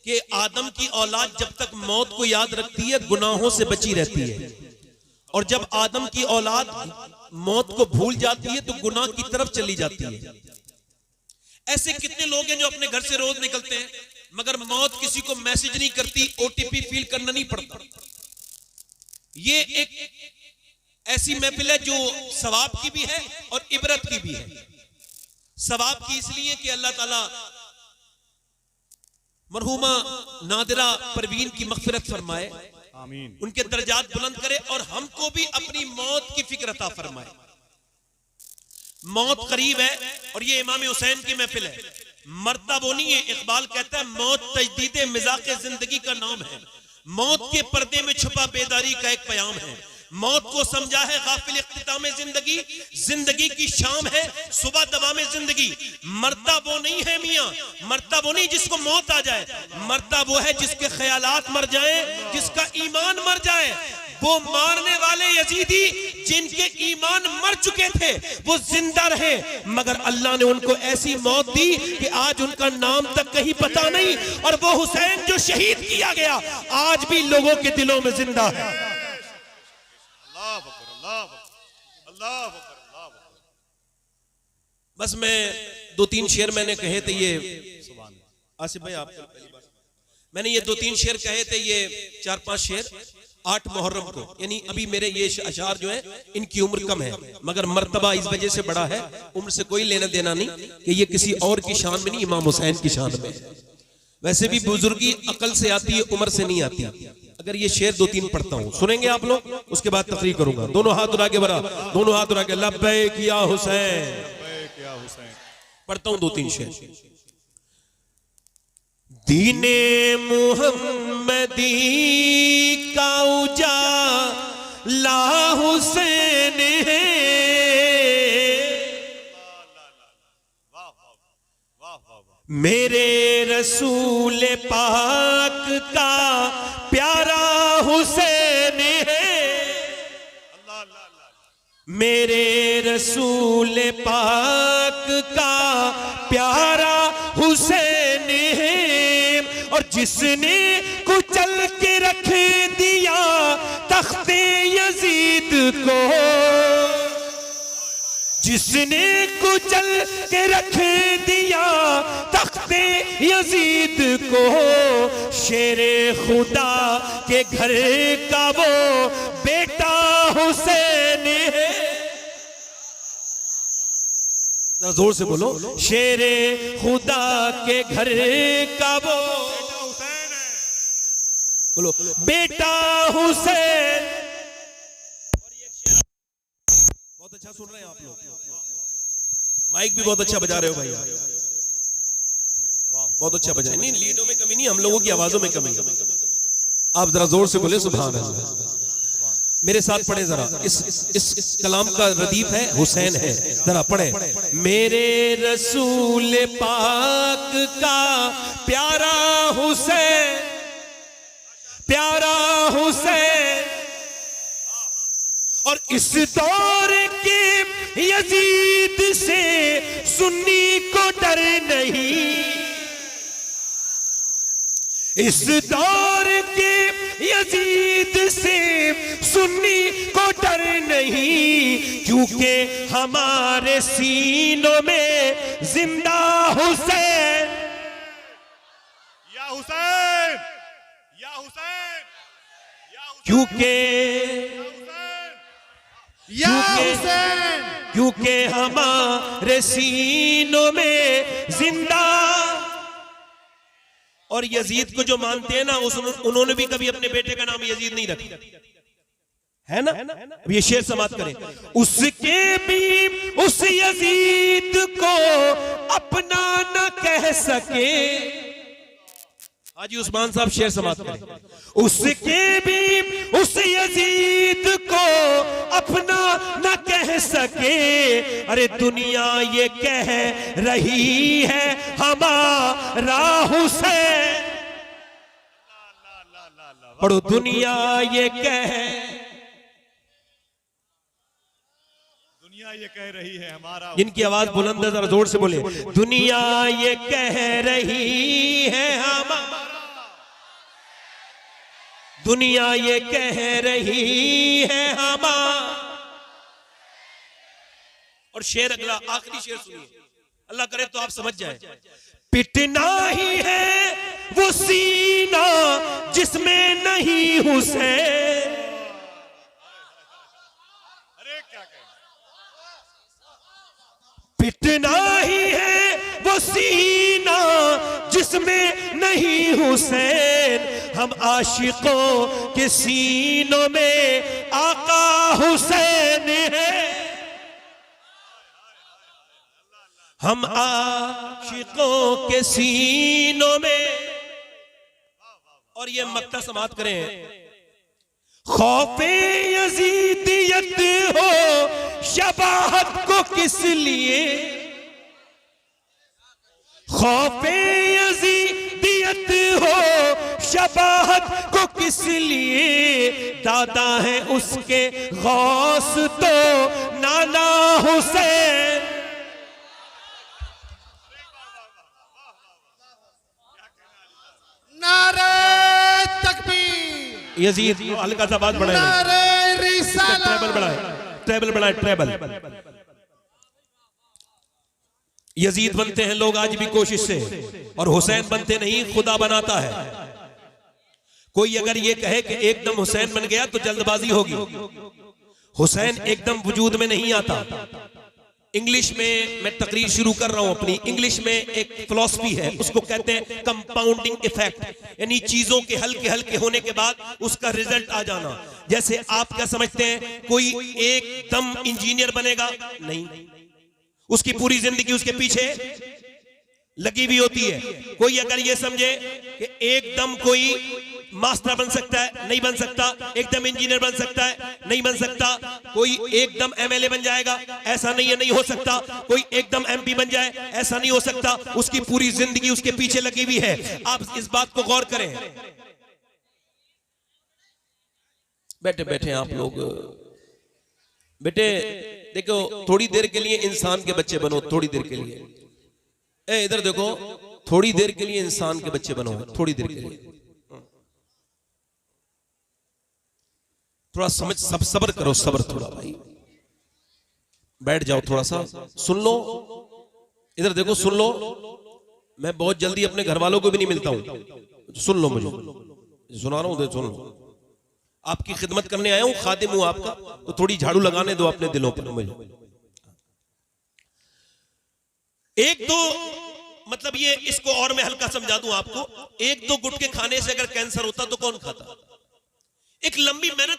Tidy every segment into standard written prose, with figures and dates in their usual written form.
कि आदम की औलाद जब तक मौत को याद रखती है गुनाहों से बची रहती है, और जब आदम की औलाद मौत को भूल जाती है तो गुनाह की तरफ चली जाती है। ऐसे कितने लोग हैं जो अपने घर से रोज निकलते हैं मगर मौत किसी को मैसेज नहीं करती, ओटीपी फील करना नहीं पड़ता। ये एक ऐसी महफिल है जो सवाब की भी है और इबरत की भी है। सवाब की इसलिए कि अल्लाह ताला मरहुमा नादिरा परवीन की मग़फ़िरत फरमाए, आमीन, उनके दर्जात बुलंद करे और हमको भी अपनी मौत की फिक्र अता फरमाए। मौत करीब है और ये इमाम हुसैन की महफिल है। मरता वो नहीं है, इकबाल कहता है मौत तजदीद मिज़ाक़े जिंदगी का नाम है। मौत के पर्दे में छुपा बेदारी का एक प्याम है। मौत को समझा है गाफिल इख्तिताम जिंदगी, जिंदगी की शाम है सुबह दवा में जिंदगी। मरता वो नहीं है मियाँ, मरता वो नहीं जिसको मौत आ जाए, मरता वो है जिसके ख्यालात मर जाए, जिसका ईमान मर जाए। वो मारने वाले यजीदी जिनके ईमान मर चुके थे वो जिंदा रहे, मगर अल्लाह ने उनको ऐसी मौत दी कि आज उनका नाम तक कहीं पता नहीं। और वो हुसैन जो शहीद किया गया आज भी लोगों के दिलों में जिंदा है। बस मैं 2-3 शेर मैंने कहे थे, ये आसिफ भाई आप, मैंने ये 2-3 शेर कहे थे, ये 4-5 शेर 8 मुहर्रम को, यानी अभी मेरे ये अशार जो है इनकी उम्र कम है मगर मर्तबा इस वजह से बड़ा है, उम्र से कोई लेना देना नहीं कि ये किसी और की शान में नहीं, इमाम हुसैन की शान में। वैसे भी बुजुर्गी अकल से आती है, उम्र से नहीं आती। अगर ये शेर 2-3 पढ़ता हूं, सुनेंगे आप लोग, उसके बाद तकरीर करूंगा। दोनों हाथ उठा के बरा, दोनों हाथ उठा के लब्बैक या हुसैन, पढ़ता हूं 2-3 शेर। दीने मुहम्मदी का उजाला हुसैन है, मेरे रसूल पाक का प्यारा हुसैन है, मेरे रसूल पाक का प्यारा हुसैन है। और जिसने कुचल के रख दिया तख्ते यजीद को, जिसने कुचल के रख दिया तख्ते यजीद को, शेरे खुदा के घर का वो बेटा हुसैन है। जोर से बोलो, शेरे खुदा के घर का वो बोलो बेटा हुसैन। बहुत अच्छा सुन रहे हैं आप लोग, माइक भी बहुत अच्छा बजा रहे हो भैया, बहुत अच्छा बजा। नहीं, लीडों में कमी नहीं, हम लोगों की आवाजों में कमी। आप जरा जोर से बोले सुभान अल्लाह। मेरे साथ पढ़े जरा, इस कलाम का रदीफ है हुसैन है, जरा पढ़े। मेरे रसूल पाक का प्यारा हुसैन, प्यारा हुसैन। और इस दौर के यजीद से सुन्नी को डर नहीं, इस दौर के यजीद से सुन्नी को डर नहीं, क्योंकि हमारे सीनों में जिंदा हुसैन, या हुसैन, या हुसैन, क्योंकि या हुसैन, क्योंकि हमारे सीनों में जिंदा। और यजीद को जो मानते हैं ना, उन्होंने भी कभी अपने बेटे का नाम यजीद नहीं रखा है ना। अब ये शेर समाप्त करें, उसके भी उस यजीद को अपना न कह सके। हाजी उस्मान साहब शेर समाप्त करें, उसके भी उस यजीद को अपना न कह सके। अरे दुनिया ये कह रही है हमारा हुसैन, पढ़ो, दुनिया ये कह रही है हमारा। जिनकी आवाज बुलंद है जरा जोर से बोले, दुनिया ये कह रही है हमारा दुनिया ये कह रही है हमारा। और शेर अगला, आखिरी शेर सुनिए, अल्लाह करे तो आप समझ जाए। पिटना ही है वो सीना जिसमें नहीं हुसैन। पिटना ही है वो सीना जिसमें नहीं हुसैन। हम आशिकों के सीनों में आका हुसैन है। हम आशिकों के सीनों में। और ये मक्ता समाप्त करें। खौफे यजीदियत हो शबाहत को किस लिए, खौफे यजीदियत हो शबाहत को किस लिए। दादा है उसके गौस तो नाना हुसैन। नारे तकबीर। यजीद हल्का सा आवाज बढ़ाए, नारे रिसालत। ट्रेबल बढ़ाए, ट्रेबल बढ़ाए, ट्रेबल। यजीद बनते हैं लोग आज भी कोशिश से, और हुसैन बनते नहीं, खुदा बनाता है। कोई अगर ये कहे कि एकदम हुसैन बन गया तो जल्दबाजी होगी। हुसैन एकदम वजूद में नहीं आता। इंग्लिश में मैं तकरीर शुरू कर रहा हूं अपनी। इंग्लिश में एक फिलॉसफी है, उसको कहते हैं कंपाउंडिंग इफेक्ट, यानी चीजों के हल्के हल्के होने के बाद उसका रिजल्ट आ जाना। जैसे आप क्या समझते हैं, कोई एकदम इंजीनियर बनेगा? नहीं, उसकी पूरी जिंदगी उसके पीछे लगी हुई होती है। कोई अगर ये समझे कि एकदम कोई मास्टर बन सकता है, नहीं बन सकता। एकदम इंजीनियर बन सकता है, नहीं बन सकता। कोई एकदम एमएलए बन जाएगा, ऐसा नहीं है, नहीं हो सकता। कोई एकदम एमपी बन जाए, ऐसा नहीं हो सकता। उसकी पूरी जिंदगी उसके पीछे लगी हुई है। आप इस बात को गौर करें। बैठे बैठे आप लोग, बेटे देखो, थोड़ी देर के लिए इंसान के बच्चे बनो, थोड़ी देर के लिए। इधर देखो, थोड़ी देर के लिए इंसान के बच्चे बनो, थोड़ी देर के लिए। थोड़ा समझ, सब सब्र करो, सब्र थोड़ा भाई। बैठ जाओ, थोड़ा सा सुन लो। इधर देखो, सुन लो। मैं बहुत जल्दी अपने घर वालों को भी नहीं मिलता हूं, सुन लो, मुझे सुना रहा हूं, सुन लो। आपकी खिदमत करने आया हूं, खादिम हूं आपका, तो थोड़ी झाड़ू लगाने दो अपने दिलों पर मुझे। एक दो मतलब ये, इसको और मैं हल्का समझा दूं आपको। एक दो गुटके खाने से अगर कैंसर होता तो कौन खाता? एक लंबी मेहनत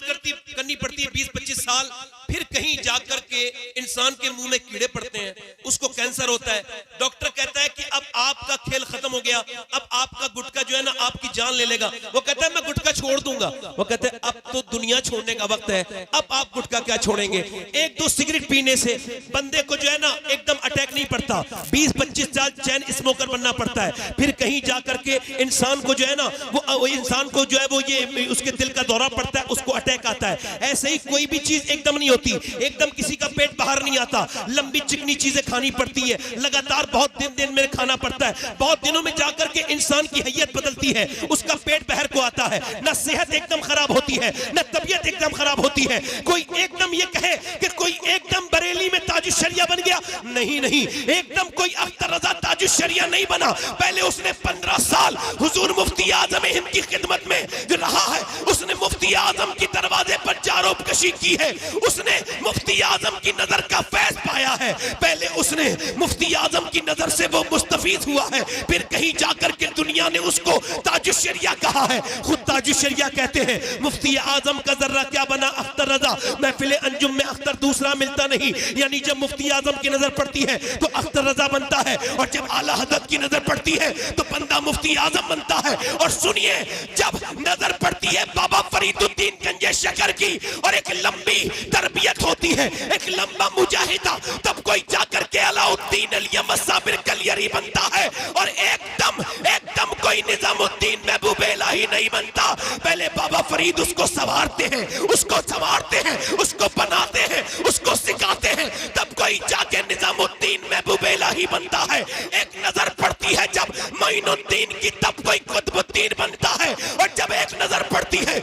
करनी पड़ती है, 20-25 साल, फिर कहीं जाकर के इंसान के मुंह में कीड़े पड़ते हैं, उसको कैंसर होता है। डॉक्टर कहता है कि अब आपका खेल खत्म हो गया, अब आपका गुटखा जो है ना आपकी जान ले लेगा। वो कहता है मैं गुटखा छोड़ दूंगा। वो कहते हैं अब तो दुनिया छोड़ने का वक्त है, अब आप गुटखा क्या छोड़ेंगे? एक दो सिगरेट पीने से बंदे को जो है ना एकदम अटैक नहीं पड़ता, 20-25 साल चैन स्मोकर बनना पड़ता है। फिर कहीं जाकर के इंसान को जो है ना वो इंसान को जो है वो ये उसके दिल का दौरा पड़ता है, उसको अटैक आता है। ऐसे ही कोई भी चीज एकदम नहीं होती, एकदम किसी का पेट बाहर नहीं आता। लंबी चिकनी चीजें खानी पड़ती है, लगातार बहुत दिन में खाना पड़ता है। बहुत दिनों में जाकर के इंसान की हैयत बदलती है, उसका पेट बाहर को आता है। न सेहत एकदम खराब होती है, न तबीयत एकदम खराब होती है। कोई एकदम ये कहे कि कोई एकदम बरेली में ताजुश शरिया बन गया, नहीं नहीं, एकदम कोई अख्तर रजा ताजुश शरिया नहीं बना। पहले उसने 15 साल हुजूर मुफ्ती आजम हिंद की खिदमत में जो रहा है, उसने मुफ्ती आजम की दरवाजे पर जारोबकशी की है, उसने मुफ्ती आजम की नजर का फैज पाया है। पहले उसने मुफ्ती आजम की नजर से वो मुस्तफीद हुआ है, फिर कहीं जाकर के दुनिया ने उसको ताजुश शरिया कहा है। खुद ताजुश शरिया कहते हैं मुफ्ती आजम का जर्रा क्या बना अख्तर रजा, महफिल अंजुम में अख्तर दूसरा मिलता नहीं। यानी जब मुफ्ती आजम की नजर पड़ती है तो अख्तर रजा बनता है, और जब आला हजरत की नजर पड़ती है तो बंदा मुफ्ती आजम बनता है। और सुनिए, जब नजर पड़ती है बाबा फरीदुद्दीन गंजे शकर की और एक लंबी तरबियत होती है, एक लंबा मुजाहिदा, तब कोई जाकर के अलाउद्दीन अलियम साबिर कलियरी बनता है। और एकदम कोई निजामुद्दीन महबूब इलाही नहीं बनता। पहले बाबा फरीद उसको संवारते हैं, उसको संवारते हैं, उसको बनाते हैं, उसको सिखाते हैं, तब कोई जाके निजामुद्दीन महबूब इलाही बनता है। एक नजर पड़ती है जब मोइनुद्दीन की, तब कोई कुतुबुद्दीन बनता है। और जब एक नजर पड़ती है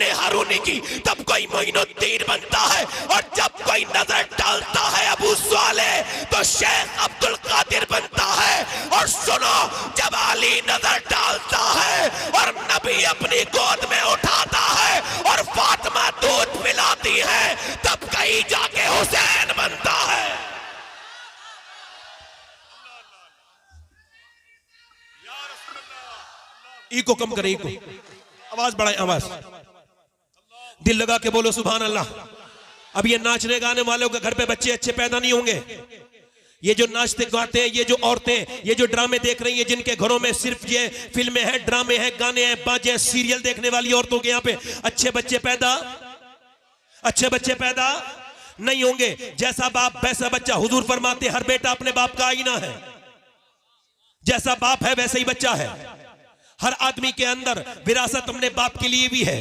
दीवाने हारूनी की, तब कोई मोइनुद्दीन बनता है, और जब कोई नजर डालता है अबू सालेह तो शेख अब्दुल कादिर बनता है। और सुनो, जब अली नजर डालता है और नबी अपनी गोद में उठाता है और फातिमा दूध पिलाती है, तब कहीं जाके हुसैन बनता है। इको कम करें, इको आवाज बढ़ाएं, आवाज दिल लगा के बोलो सुभान अल्लाह। अब ये नाचने गाने वालों के घर पे बच्चे अच्छे पैदा नहीं होंगे। ये जो नाचते गाते हैं, ये जो औरतें, ये जो ड्रामे देख रही हैं, जिनके घरों में सिर्फ ये फिल्में हैं, ड्रामे हैं, गाने हैं, बाजे हैं, सीरियल देखने वाली औरतों के यहाँ पे अच्छे बच्चे पैदा नहीं होंगे। जैसा बाप वैसा बच्चा। हुजूर फरमाते हर बेटा अपने बाप का आईना है। जैसा बाप है वैसा ही बच्चा है। हर आदमी के अंदर विरासत अपने बाप के लिए भी है।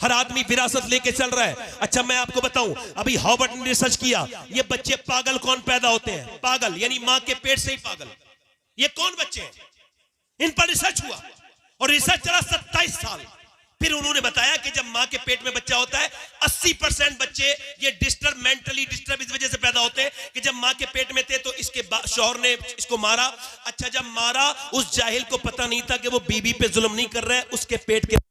हर आदमी विरासत लेके चल रहा है। अच्छा मैं आपको बताऊं, अभी हार्वर्ड ने रिसर्च किया, ये बच्चे पागल कौन पैदा होते हैं? पागल यानी मां के पेट से ही पागल। ये कौन बच्चे हैं? इन पर रिसर्च हुआ और रिसर्च चला 27 साल। फिर उन्होंने बताया कि जब मां के पेट में बच्चा होता है 80% बच्चे ये मेंटली डिस्टर्ब इस वजह से पैदा होते हैं कि जब मां के पेट में थे तो इसके शौहर ने इसको मारा। अच्छा जब मारा, उस जाहिल को पता नहीं था कि वो बीबी पे जुल्म नहीं कर रहा है, उसके पेट के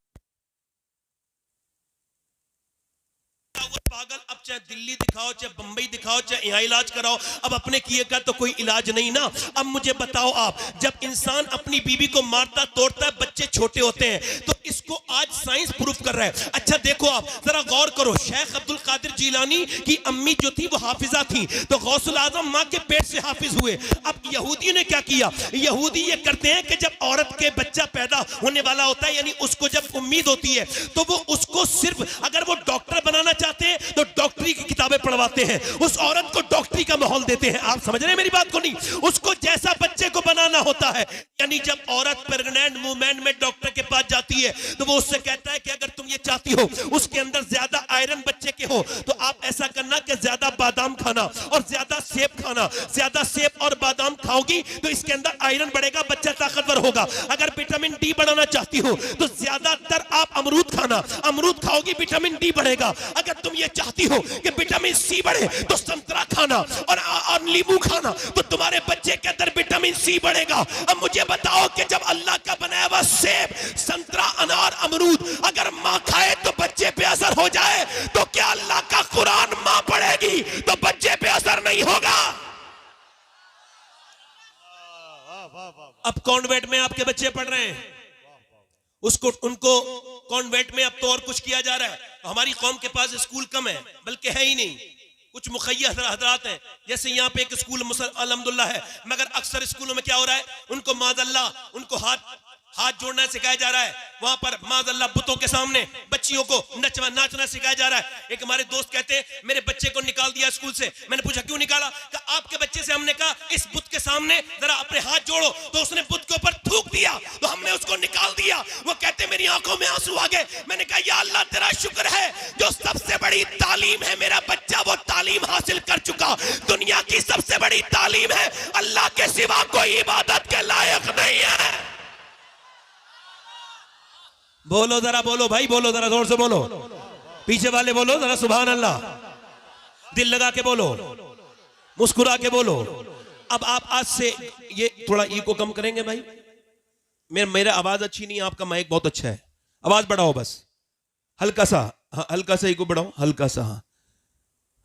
पागल। अब चाहे दिल्ली दिखाओ, चाहे बंबई दिखाओ, चाहे यहां इलाज कराओ, अब अपने किए का तो कोई इलाज नहीं ना। अब मुझे बताओ आप, जब इंसान अपनी बीवी को मारता तोड़ता है, बच्चे छोटे होते हैं, तो इसको आज साइंस प्रूफ कर रहा है। अच्छा देखो आप जरा गौर करो, शेख अब्दुल कादिर जीलानी की अम्मी जो थी वो हाफिजा थी, तो गौसुल आजम मां के पेट से हाफिज हुए। अब यहूदियों ने क्या किया? यहूदी ये करते हैं कि जब औरत के बच्चा पैदा होने वाला होता है, यानी उसको जब उम्मीद होती है, तो वो उसको सिर्फ अगर वो डॉक्टर बनाना चाहते हैं तो डॉक्टरी की किताबें पढ़वाते हैं, उस औरत को डॉक्टरी का माहौल देते हैं। आप समझ रहे हैं मेरी बात को? नहीं, उसको जैसा बच्चे को बनाना होता है। यानी जब औरत प्रेग्नेंट मूवमेंट में डॉक्टर के पास जाती है तो वो उससे कहता है कि अगर तुम ये चाहती हो उसके अंदर ज्यादा आयरन बच्चे के हो तो आप ऐसा करना कि ज्यादा बादाम खाना और ज्यादा सेब खाना। ज्यादा सेब और बादाम खाओगी तो इसके अंदर आयरन बढ़ेगा, बच्चा ताकतवर होगा। अगर विटामिन डी बढ़ाना चाहती हो तो ज्यादातर आप अमरूद खाना, अमरूद खाओगी विटामिन डी बढ़ेगा। अगर तुम ये चाहती हो कि विटामिन सी बढ़े तो संतरा खाना और नींबू खाना, तो तुम्हारे बच्चे के अंदर विटामिन सी बढ़ेगा। अब मुझे बताओ कि जब अल्लाह का बनाया हुआ सेब, संतरा, अनार, अमरूद अगर मां खाए तो बच्चे पे असर हो जाए, तो क्या अल्लाह का कुरान मां पढ़ेगी तो बच्चे पे असर नहीं होगा? अब कॉन्वेंट में आपके बच्चे पढ़ रहे हैं, उनको कॉन्वेंट में अब तो और कुछ किया जा रहा है। हमारी कौम के पास स्कूल कम है, बल्कि है ही नहीं। कुछ मुखैया हजरात हैं, जैसे यहाँ पे एक स्कूल अल्हम्दुलिल्लाह है, मगर अक्सर स्कूलों में क्या हो रहा है, उनको माज़अल्लाह उनको हाथ जोड़ना सिखाया जा रहा है। वहां पर माज़अल्लाह बुतों के सामने बच्चियों को नाचना सिखाया जा रहा है। एक हमारे दोस्त कहते हैं मेरे बच्चे को निकाल दिया स्कूल से। मैंने पूछा क्यों निकाला? कि आपके बच्चे से हमने कहा इस बुत के सामने जरा अपने हाथ जोड़ो, तो उसने बुत के ऊपर थूक दिया तो हमने उसको निकाल दिया। वो कहते मेरी आंखों में आंसू आ गए। मैंने कहा या अल्लाह तेरा शुक्र है जो सबसे बड़ी तालीम है मेरा बच्चा वो तालीम हासिल कर चुका। दुनिया की सबसे बड़ी तालीम है अल्लाह के सिवा कोई इबादत के लायक नहीं है। बोलो जरा, बोलो भाई, बोलो जरा जोर से बोलो। पीछे वाले बोलो जरा सुभान अल्लाह। दिल लगा के बोलो, मुस्कुरा के बोलो। अब आप आज से ये थोड़ा इको कम करेंगे भाई? मेरा आवाज अच्छी नहीं है, आपका माइक बहुत अच्छा है। आवाज बढ़ाओ बस, हल्का सा, हाँ हल्का सा इको बढ़ाओ, हल्का सा।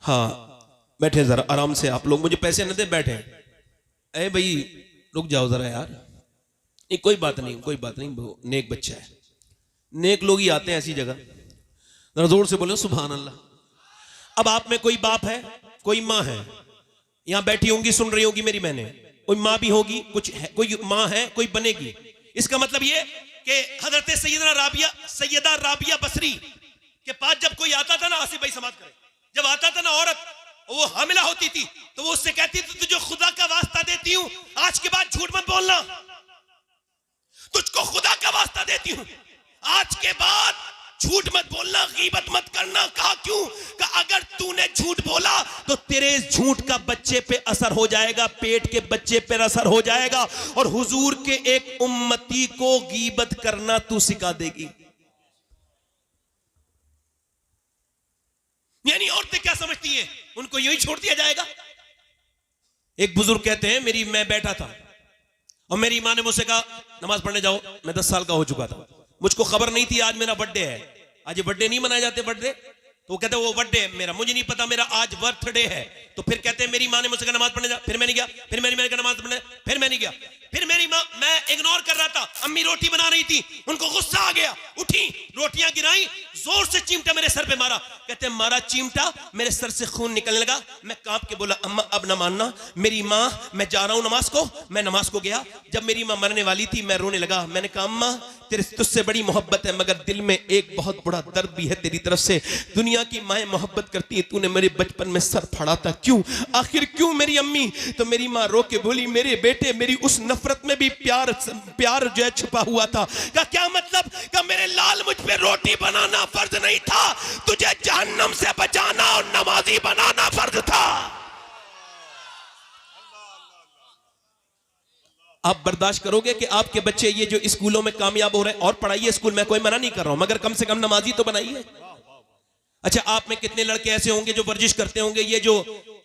हाँ बैठे जरा आराम से। आप लोग मुझे पैसे न दे, बैठे। अरे भाई रुक जाओ जरा यार। कोई बात नहीं, कोई बात नहीं, नेक बच्चा है। नेक लोग ही आते हैं ऐसी जगह। जरा जोर से बोलो सुभान अल्लाह। अब आप में कोई बाप है, कोई माँ है, यहां बैठी होंगी, सुन रही होगी मेरी बहनें। कोई माँ भी होगी, कुछ है, कोई माँ है, कोई बनेगी। इसका मतलब ये कि हजरत सैयदा राबिया बसरी के पास जब कोई आता था ना, आसिफ भाई समाज करे, जब आता था ना औरत, वो हामिला होती थी तो वो उससे कहती थी तुझे खुदा का वास्ता देती हूं आज के बाद झूठ मत बोलना, तुझको खुदा का वास्ता देती हूं आज के बाद झूठ मत बोलना, गीबत मत करना। कहा क्यों? कि अगर तूने झूठ बोला तो तेरे इस झूठ का बच्चे पे असर हो जाएगा, पेट के बच्चे पे असर हो जाएगा, और हुजूर के एक उम्मती को गीबत करना तू सिखा देगी। यानी औरतें क्या समझती हैं, उनको यूं ही छोड़ दिया जाएगा। एक बुजुर्ग कहते हैं, मैं बैठा था और मेरी माँ ने मुझसे कहा नमाज पढ़ने जाओ। मैं 10 साल का हो चुका था, मुझको खबर नहीं थी आज मेरा बर्थडे है। आज ये बर्थडे नहीं मनाए जाते बर्थडे, तो वो कहते वो बर्थडे मेरा, मुझे नहीं पता मेरा आज बर्थडे है। तो फिर कहते हैं मेरी माँ ने मुझसे कहा नमाज पढ़ने जा, फिर मैं नहीं गया, फिर मैंने कहा नमाज पढ़ने, फिर मैं नहीं गया। फिर मेरी माँ, मैं इग्नोर कर रहा था, अम्मी रोटी बना रही थी, उनको गुस्सा आ गया, उठी, रोटियां गिराई, जोर से चिमटा मेरे सर पे मारा। कहते हैं मारा चिमटा, मेरे सर से खून निकलने लगा। मैं कांप के बोला अम्मा अब ना मानना। मेरी माँ, मैं जा रहा हूं नमाज को। मैं नमाज को गया, जब मेरी माँ मरने वाली थी मैं रोने लगा। मैंने कहा अम्मा तेरे तुझसे बड़ी मोहब्बत है, मगर दिल में एक बहुत बड़ा दर्द भी है तेरी तरफ से। दुनिया की माएं मोहब्बत करती है, तूने मेरे बचपन में सर फाड़ा था, क्यों, आखिर क्यों मेरी अम्मी। तो मेरी माँ रो के बोली मेरे बेटे, मेरी उस नफरत में भी प्यार जो है छुपा हुआ था। का क्या मतलब, का मेरे लाल मुझ पे रोटी बनाना फर्ज नहीं था, तुझे जहन्नम से बचाना और नमाजी बनाना फर्ज था। आप बर्दाश्त करोगे कि आपके बच्चे ये जो स्कूलों में कामयाब हो रहे हैं, और पढ़ाइए स्कूल में, कोई मना नहीं कर रहा हूं, मगर कम से कम नमाजी तो बनाइए। अच्छा, आप में कितने लड़के ऐसे होंगे जो वर्जिश करते होंगे, ये जो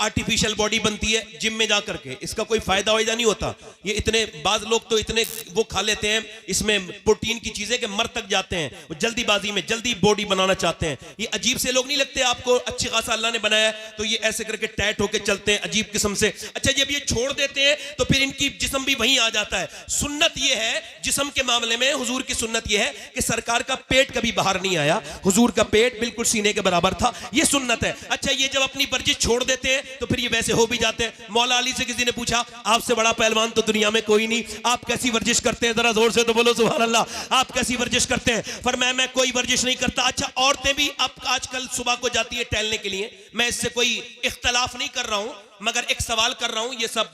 आर्टिफिशियल बॉडी बनती है जिम में जा करके, इसका कोई फायदा वायदा नहीं होता। ये इतने बाज लोग तो इतने वो खा लेते हैं इसमें प्रोटीन की चीजें कि मर तक जाते हैं, वो जल्दीबाजी में जल्दी बॉडी बनाना चाहते हैं। ये अजीब से लोग नहीं लगते आपको, अच्छी खासा अल्लाह ने बनाया तो ये ऐसे करके टाइट होकर चलते हैं अजीब किस्म से। अच्छा, जब ये छोड़ देते हैं तो फिर इनकी जिस्म भी वहीं आ जाता है। सुन्नत ये है जिस्म के मामले में, हुजूर की सुन्नत ये है कि सरकार का पेट कभी बाहर नहीं आया, हुजूर का पेट बिल्कुल सीने के बराबर था, ये सुन्नत है। अच्छा, ये जब अपनी वर्जिश छोड़ देते हैं तो फिर ये वैसे हो भी जाते हैं। मौला अली से किसी ने पूछा आपसे बड़ा पहलवान तो दुनिया में कोई नहीं, आप कैसी वर्जिश करते हैं, जरा जोर से तो बोलो सुभान अल्लाह, आप कैसी वर्जिश करते हैं। फरमाया मैं कोई वर्जिश नहीं करता। अच्छा, औरतें भी अब आजकल सुबह को जाती है टहलने के लिए, मैं इससे कोई इख्तलाफ नहीं कर रहा हूं, मगर एक सवाल कर रहा हूं, ये सब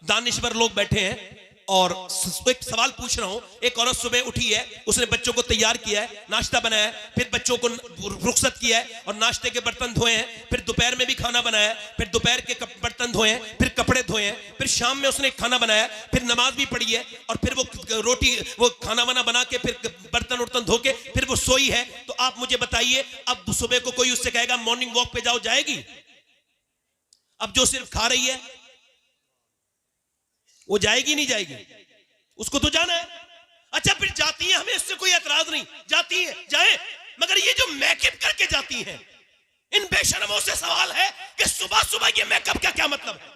दानिश्वर लोग बैठे हैं और एक सवाल पूछ रहा हूं। एक औरत सुबह उठी है, उसने बच्चों को तैयार किया है, नाश्ता बनाया है, फिर बच्चों को रुखसत किया है और नाश्ते के बर्तन धोए हैं, फिर दोपहर में भी खाना बनाया है, फिर दोपहर के बर्तन धोए हैं, फिर कपड़े धोए हैं, फिर शाम में उसने खाना बनाया, फिर नमाज भी पढ़ी है और फिर वो रोटी वो खाना वाना बना के फिर बर्तन उर्तन धो के फिर वो सोई है। तो आप मुझे बताइए, अब सुबह को कोई उससे कहेगा मॉर्निंग वॉक पे जाओ, जाएगी? अब जो सिर्फ खा रही है वो जाएगी नहीं जाएगी? उसको तो जाना है। अच्छा, फिर जाती है, हमें इससे कोई एतराज नहीं, जाती है जाए, मगर ये जो मेकअप करके जाती हैं, इन बेशरमों से सवाल है कि सुबह सुबह ये मेकअप का क्या मतलब है।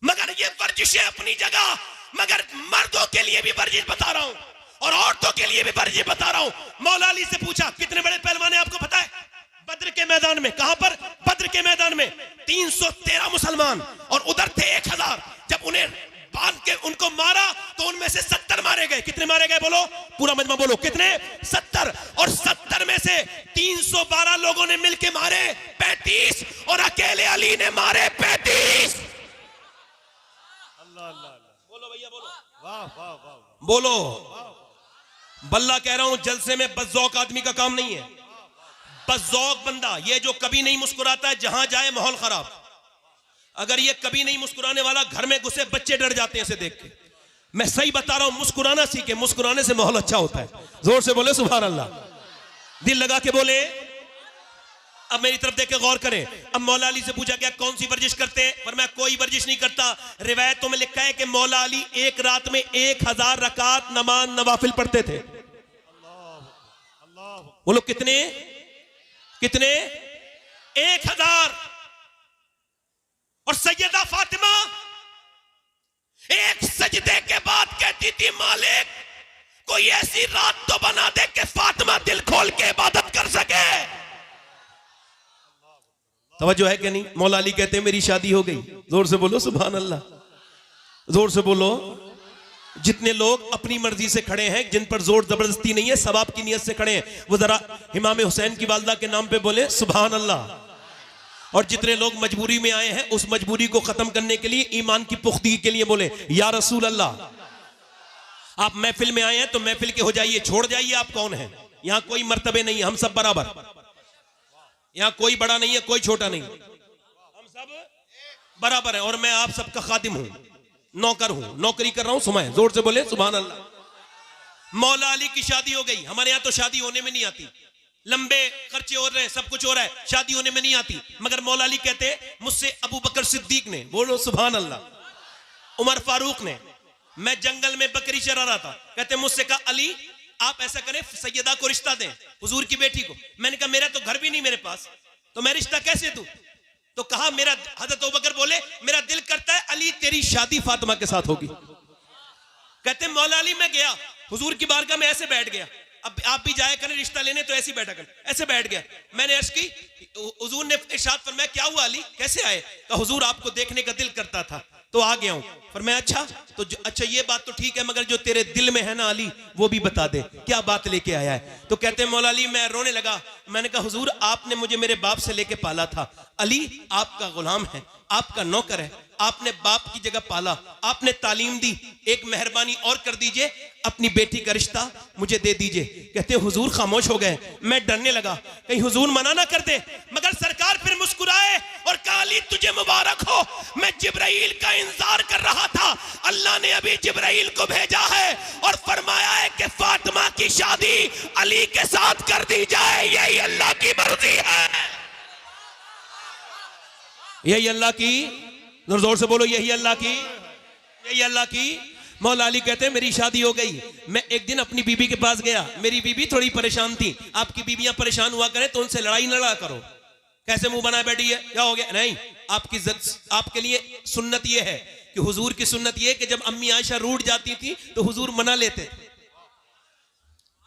मगर ये वर्जिशें अपनी जगह, मगर मर्दों के लिए भी वर्जिश बता रहा हूं और औरतों के लिए भी वर्जिश बता रहा हूं। मौला अली से पूछा कितने बड़े पहलवान है आपको पता है? बद्र के मैदान में। कहां पर? बद्र के मैदान में 313 मुसलमान और उधर थे 1000। जब उन्हें बांध के उनको मारा तो उनमें से 70 मारे गए। कितने मारे गए बोलो, पूरा मजमा बोलो, कितने? 70। और 70 में से 312 लोगों ने मिलके मारे 35 और अकेले अली ने मारे 35। अल्लाह अल्लाह, बोलो भैया बोलो, वाह वाह वाह, बोलो। बल्ला कह रहा हूं, जलसे में बज़ौक आदमी का काम नहीं है। बज़ौक बंदा ये जो कभी नहीं मुस्कुराता है, जहां जाए माहौल खराब। अगर ये कभी नहीं मुस्कुराने वाला, घर में घुसे बच्चे डर जाते हैं इसे देख के। मैं सही बता रहा हूं, मुस्कुराना सीखे, मुस्कुराने से माहौल अच्छा होता है। जोर से बोले सुभान अल्लाह, दिल लगा के बोले। अब मेरी तरफ देख के गौर करें। अब मौला अली से पूछा गया कौन सी वर्जिश करते हैं, पर मैं कोई वर्जिश नहीं करता। रिवायतों में लिखा है कि मौला अली एक रात में 1000 रकात नमाज नवाफिल पढ़ते थे। वो लोग कितने 1000। और सैयदा फातिमा एक सजदे के बाद कहती थी मालिक कोई ऐसी रात तो बना दे कि फातिमा दिल खोल के इबादत कर सके। तवज्जो है कि नहीं? मौला अली कहते हैं मेरी शादी हो गई। जोर से बोलो सुभान अल्लाह, जोर से बोलो। जितने लोग अपनी मर्जी से खड़े हैं, जिन पर जोर जबरदस्ती नहीं है, सवाब की नियत से खड़े हैं, वो जरा इमाम हुसैन की वालदा के नाम पे बोले सुभान अल्लाह। और जितने लोग मजबूरी में आए हैं, उस मजबूरी को खत्म करने के लिए, ईमान की पुख्तगी के लिए बोले या रसूल अल्लाह। आप महफिल में आए हैं तो महफिल के हो जाइए, छोड़ जाइए आप कौन हैं। यहां कोई मर्तबे नहीं, हम सब बराबर। यहां कोई बड़ा नहीं है, कोई छोटा नहीं, हम सब बराबर हैं। और मैं आप सबका खादिम हूं, नौकर हूं, नौकरी कर रहा हूं। सुमाए जोर से बोले सुभान अल्लाह। मौला अली की शादी हो गई। हमारे यहां तो शादी होने में नहीं आती, लंबे खर्चे हो रहे हैं, सब कुछ हो रहा है, शादी होने में नहीं आती। मगर मौला अली कहते मुझसे अबू बकर सिद्दीक ने, बोलो सुभान अल्लाह, उमर फारूक ने, मैं जंगल में बकरी चरा रहा था, कहते मुझसे कहा अली आप ऐसा करें सैयदा को रिश्ता दें, हुजूर की बेटी को। मैंने कहा मेरा तो घर भी नहीं मेरे पास, तो मैं रिश्ता कैसे दूं? तो कहा मेरा, हजरत अबू बकर बोले मेरा दिल करता है अली तेरी शादी फातिमा के साथ होगी। कहते मौला अली मैं गया हुजूर की बारगाह में, ऐसे बैठ गया, अब आप भी जाया करें रिश्ता लेने तो ऐसे ही बैठा करें, ऐसे बैठ गया। मैंने अर्ज की, हुजूर ने इरशाद फरमाया क्या हुआ अली कैसे आए? कहा हुजूर आपको देखने का दिल करता था तो आ गया हूं। फरमाया अच्छा तो अच्छा ये बात तो ठीक है, मगर जो तेरे दिल में है ना अली वो भी बता दे, क्या बात लेके आया है? तो कहते हैं मौला अली मैं रोने लगा, मैंने कहा हुजूर आपने मुझे मेरे बाप से लेके पाला था, अली आपका गुलाम है, आपका नौकर है, आपने बाप की जगह पाला, आपने तालीम दी, एक मेहरबानी और कर दीजिए, अपनी बेटी का रिश्ता मुझे दे दीजिए। कहते हुजूर खामोश हो गए, मैं डरने लगा कहीं हुजूर मना ना कर दे, मगर सरकार फिर मुस्कुराए और कहा अली तुझे मुबारक हो, मैं जिब्राइल का इंतजार कर रहा था, अल्लाह ने अभी जिब्राइल को भेजा है और फरमाया है कि फातिमा की शादी अली के साथ कर दी जाए, यही अल्लाह की मर्जी है, यही अल्लाह की, जोर से बोलो यही अल्लाह की, यही अल्लाह की। मौला अली कहते हैं मेरी शादी हो गई, मैं एक दिन अपनी बीबी के पास गया, मेरी बीबी थोड़ी परेशान थी, आपकी बीबियां परेशान हुआ करें तो उनसे लड़ाई न लड़ा करो, कैसे मुंह बनाए बैठी है क्या हो गया? नहीं, आपके लिए सुन्नत यह है कि हुजूर की सुन्नत यह है कि जब अम्मी आयशा रूठ जाती थी तो हुजूर मना लेते थे,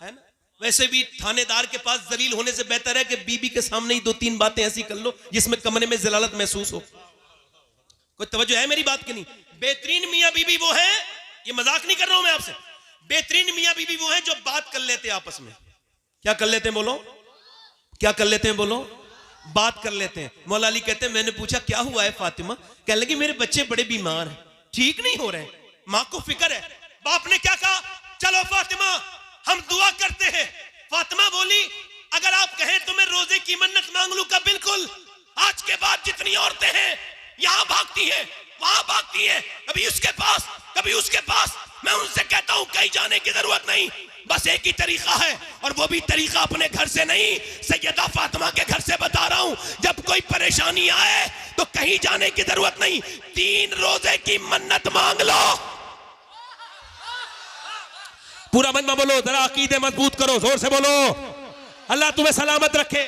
है ना? वैसे भी थानेदार के पास जलील होने से बेहतर है कि बीबी के सामने ही दो तीन बातें ऐसी कर लो जिसमें कमरे में जलालत महसूस हो। कोई तवज्जो है मेरी बात की नहीं? बेहतरीन मियां बीबी वो है, ये मजाक नहीं कर रहा हूं मैं आपसे, बेहतरीन मियां बीबी वो है जो बात कर लेते हैं आपस में। क्या कर लेते हैं बोलो? क्या कर लेते हैं बोलो? बात कर लेते हैं। मौला अली कहते हैं मैंने पूछा क्या हुआ है फातिमा? कहने लगी मेरे बच्चे बड़े बीमार हैं, ठीक नहीं हो रहे, मां को फिक्र है। बाप ने क्या कहा? चलो फातिमा हम दुआ करते हैं। फातिमा बोली अगर आप कहें तो मैं रोजे की मन्नत मांग लूं का? बिल्कुल। आज के बाद जितनी औरतें हैं यहां भागती हैं, वहां भागती हैं, कभी उसके पास कभी उसके पास, मैं उनसे कहता हूं कहीं जाने की जरूरत नहीं, बस एक ही तरीका है और वो भी तरीका अपने घर से नहीं, सैयदा फातिमा के घर से बता रहा हूं। जब कोई परेशानी आए तो कहीं जाने की जरूरत नहीं, 3 रोजे की मन्नत मांग लो। पूरा मजमा बोलो, जरा अकीदे मजबूत करो, जोर से बोलो। अल्लाह तुम्हें सलामत रखे,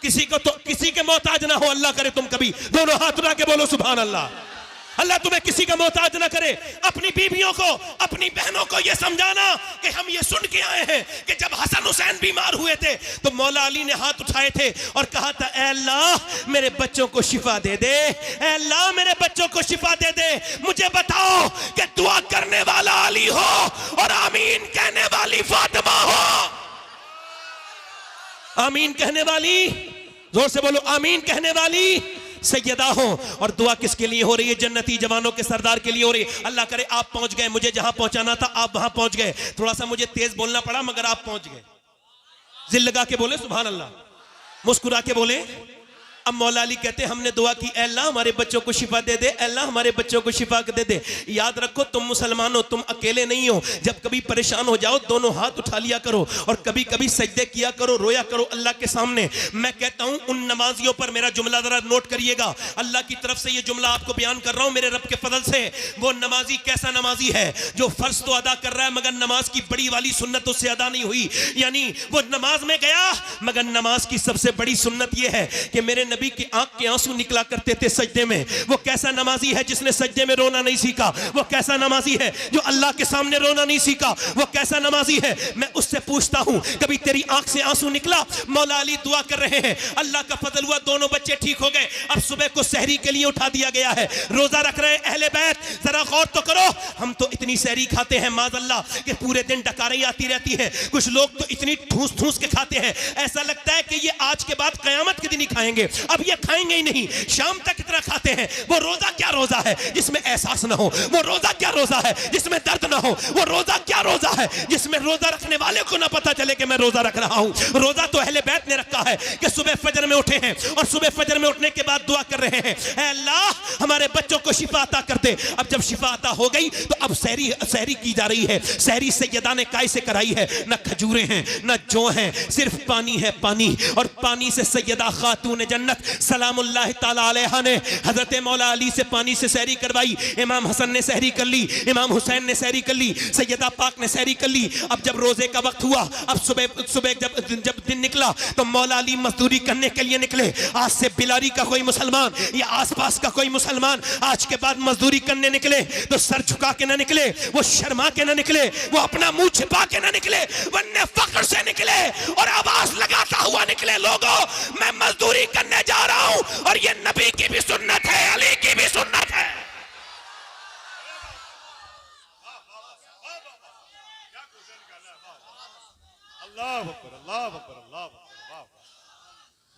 किसी के मोहताज ना हो, अल्लाह करे तुम कभी दोनों हाथ उठा के बोलो सुभान अल्लाह। अल्लाह तुम्हें किसी का मोहताज ना करे। अपनी बीवियों को, अपनी बहनों को यह समझाना कि हम ये सुन के आए हैं कि जब हसन हुसैन बीमार हुए थे तो मौला अली ने हाथ उठाए थे और कहा था ऐ अल्लाह मेरे बच्चों को शिफा दे दे, ऐ अल्लाह मेरे बच्चों को शिफा दे दे। मुझे बताओ कि दुआ करने वाला अली हो और आमीन कहने वाली फातिमा हो। आमीन कहने वाली, जोर से बोलो, आमीन कहने वाली सैयदा हो। और दुआ किसके लिए हो रही है? जन्नती जवानों के सरदार के लिए हो रही है। अल्लाह करे आप पहुंच गए, मुझे जहां पहुंचाना था आप वहां पहुंच गए। थोड़ा सा मुझे तेज बोलना पड़ा मगर आप पहुंच गए। जिल लगा के बोले सुभान अल्लाह, मुस्कुरा के बोले। अब मौला अली कहते हमने दुआ की ऐ अल्लाह हमारे बच्चों को शिफा दे दे, ऐ अल्लाह हमारे बच्चों को शिफा दे दे। याद रखो तुम मुसलमान हो, तुम अकेले नहीं हो। जब कभी परेशान हो जाओ दोनों हाथ उठा लिया करो और कभी कभी सजदे किया करो, रोया करो अल्लाह के सामने। मैं कहता हूं उन नमाजियों पर मेरा जुमला जरा नोट करिएगा, अल्लाह की तरफ से ये जुमला आपको बयान कर रहा हूं मेरे रब के फजल से। वो नमाजी कैसा नमाजी है जो फर्ज तो अदा कर रहा है मगर नमाज की बड़ी वाली सुन्नत उससे अदा नहीं हुई। यानी वो नमाज में गया मगर नमाज की सबसे बड़ी सुन्नत ये है कि मेरे नबी की आंख के आंसू निकला करते थे सजदे में। वो कैसा नमाजी है जिसने सजदे में रोना नहीं सीखा? वो कैसा नमाजी है जो अल्लाह के सामने रोना नहीं सीखा? वो कैसा नमाजी है? मैं उससे पूछता हूं कभी तेरी आंख से आंसू निकला? मौला अली दुआ कर रहे हैं, अल्लाह का फजल हुआ दोनों बच्चे ठीक हो गए। अब सुबह को सहरी के लिए उठा दिया गया है, रोजा रख रहे हैं अहले बैत। जरा गौर तो करो, हम तो इतनी सहरी खाते हैं माज़अल्लाह कि पूरे दिन डकारें आती रहती है। कुछ लोग तो इतनी ठूस ठूस के खाते हैं ऐसा लगता है कि ये आज के बाद कयामत के दिन ही खाएंगे। अब ये खाएंगे ही नहीं, शाम तक इतना खाते हैं। वो रोजा क्या रोजा है जिसमें एहसास ना हो? वो रोजा क्या रोजा है जिसमें दर्द ना हो? वो रोजा क्या रोजा है जिसमें रोजा रखने वाले को ना पता चले कि मैं रोजा रख रहा हूं? रोजा तो अहले बैत ने रखा है कि सुबह फजर में उठे हैं और सुबह फजर में उठने के बाद दुआ कर रहे हैं, ऐ अल्लाह हमारे बच्चों को शिफा अता कर दे। अब जब शिफा अता हो गई तो अब सहरी की जा रही है। सहरी सैयदा ने काय से कराई है? ना खजूरें हैं ना जौ हैं, सिर्फ पानी है, पानी। और पानी से सैयदा खातून जन्नत सलामुल्लाह ताला अलैहा ने हजरत मौला अली से पानी से सहरी करवाई। इमाम हसन ने सहरी कर ली, इमाम हुसैन ने सहरी कर ली, सैयदा पाक ने सहरी कर ली। अब जब रोजे का वक्त हुआ, अब सुबह जब दिन निकला तो मौला अली मजदूरी करने के लिए निकले। आज से बिलारी का कोई मुसलमान या आसपास का कोई मुसलमान आज के बाद मजदूरी करने निकले तो सर झुका के ना निकले, वो शर्मा के ना निकले, वो अपना मुंह छिपा के ना निकले, वरना फख्र से निकले और आवाज लगाता हुआ निकले, लोगों मैं मजदूरी करने जा रहा हूं और ये नबी की भी सुन्नत है, अली की भी सुन्नत है।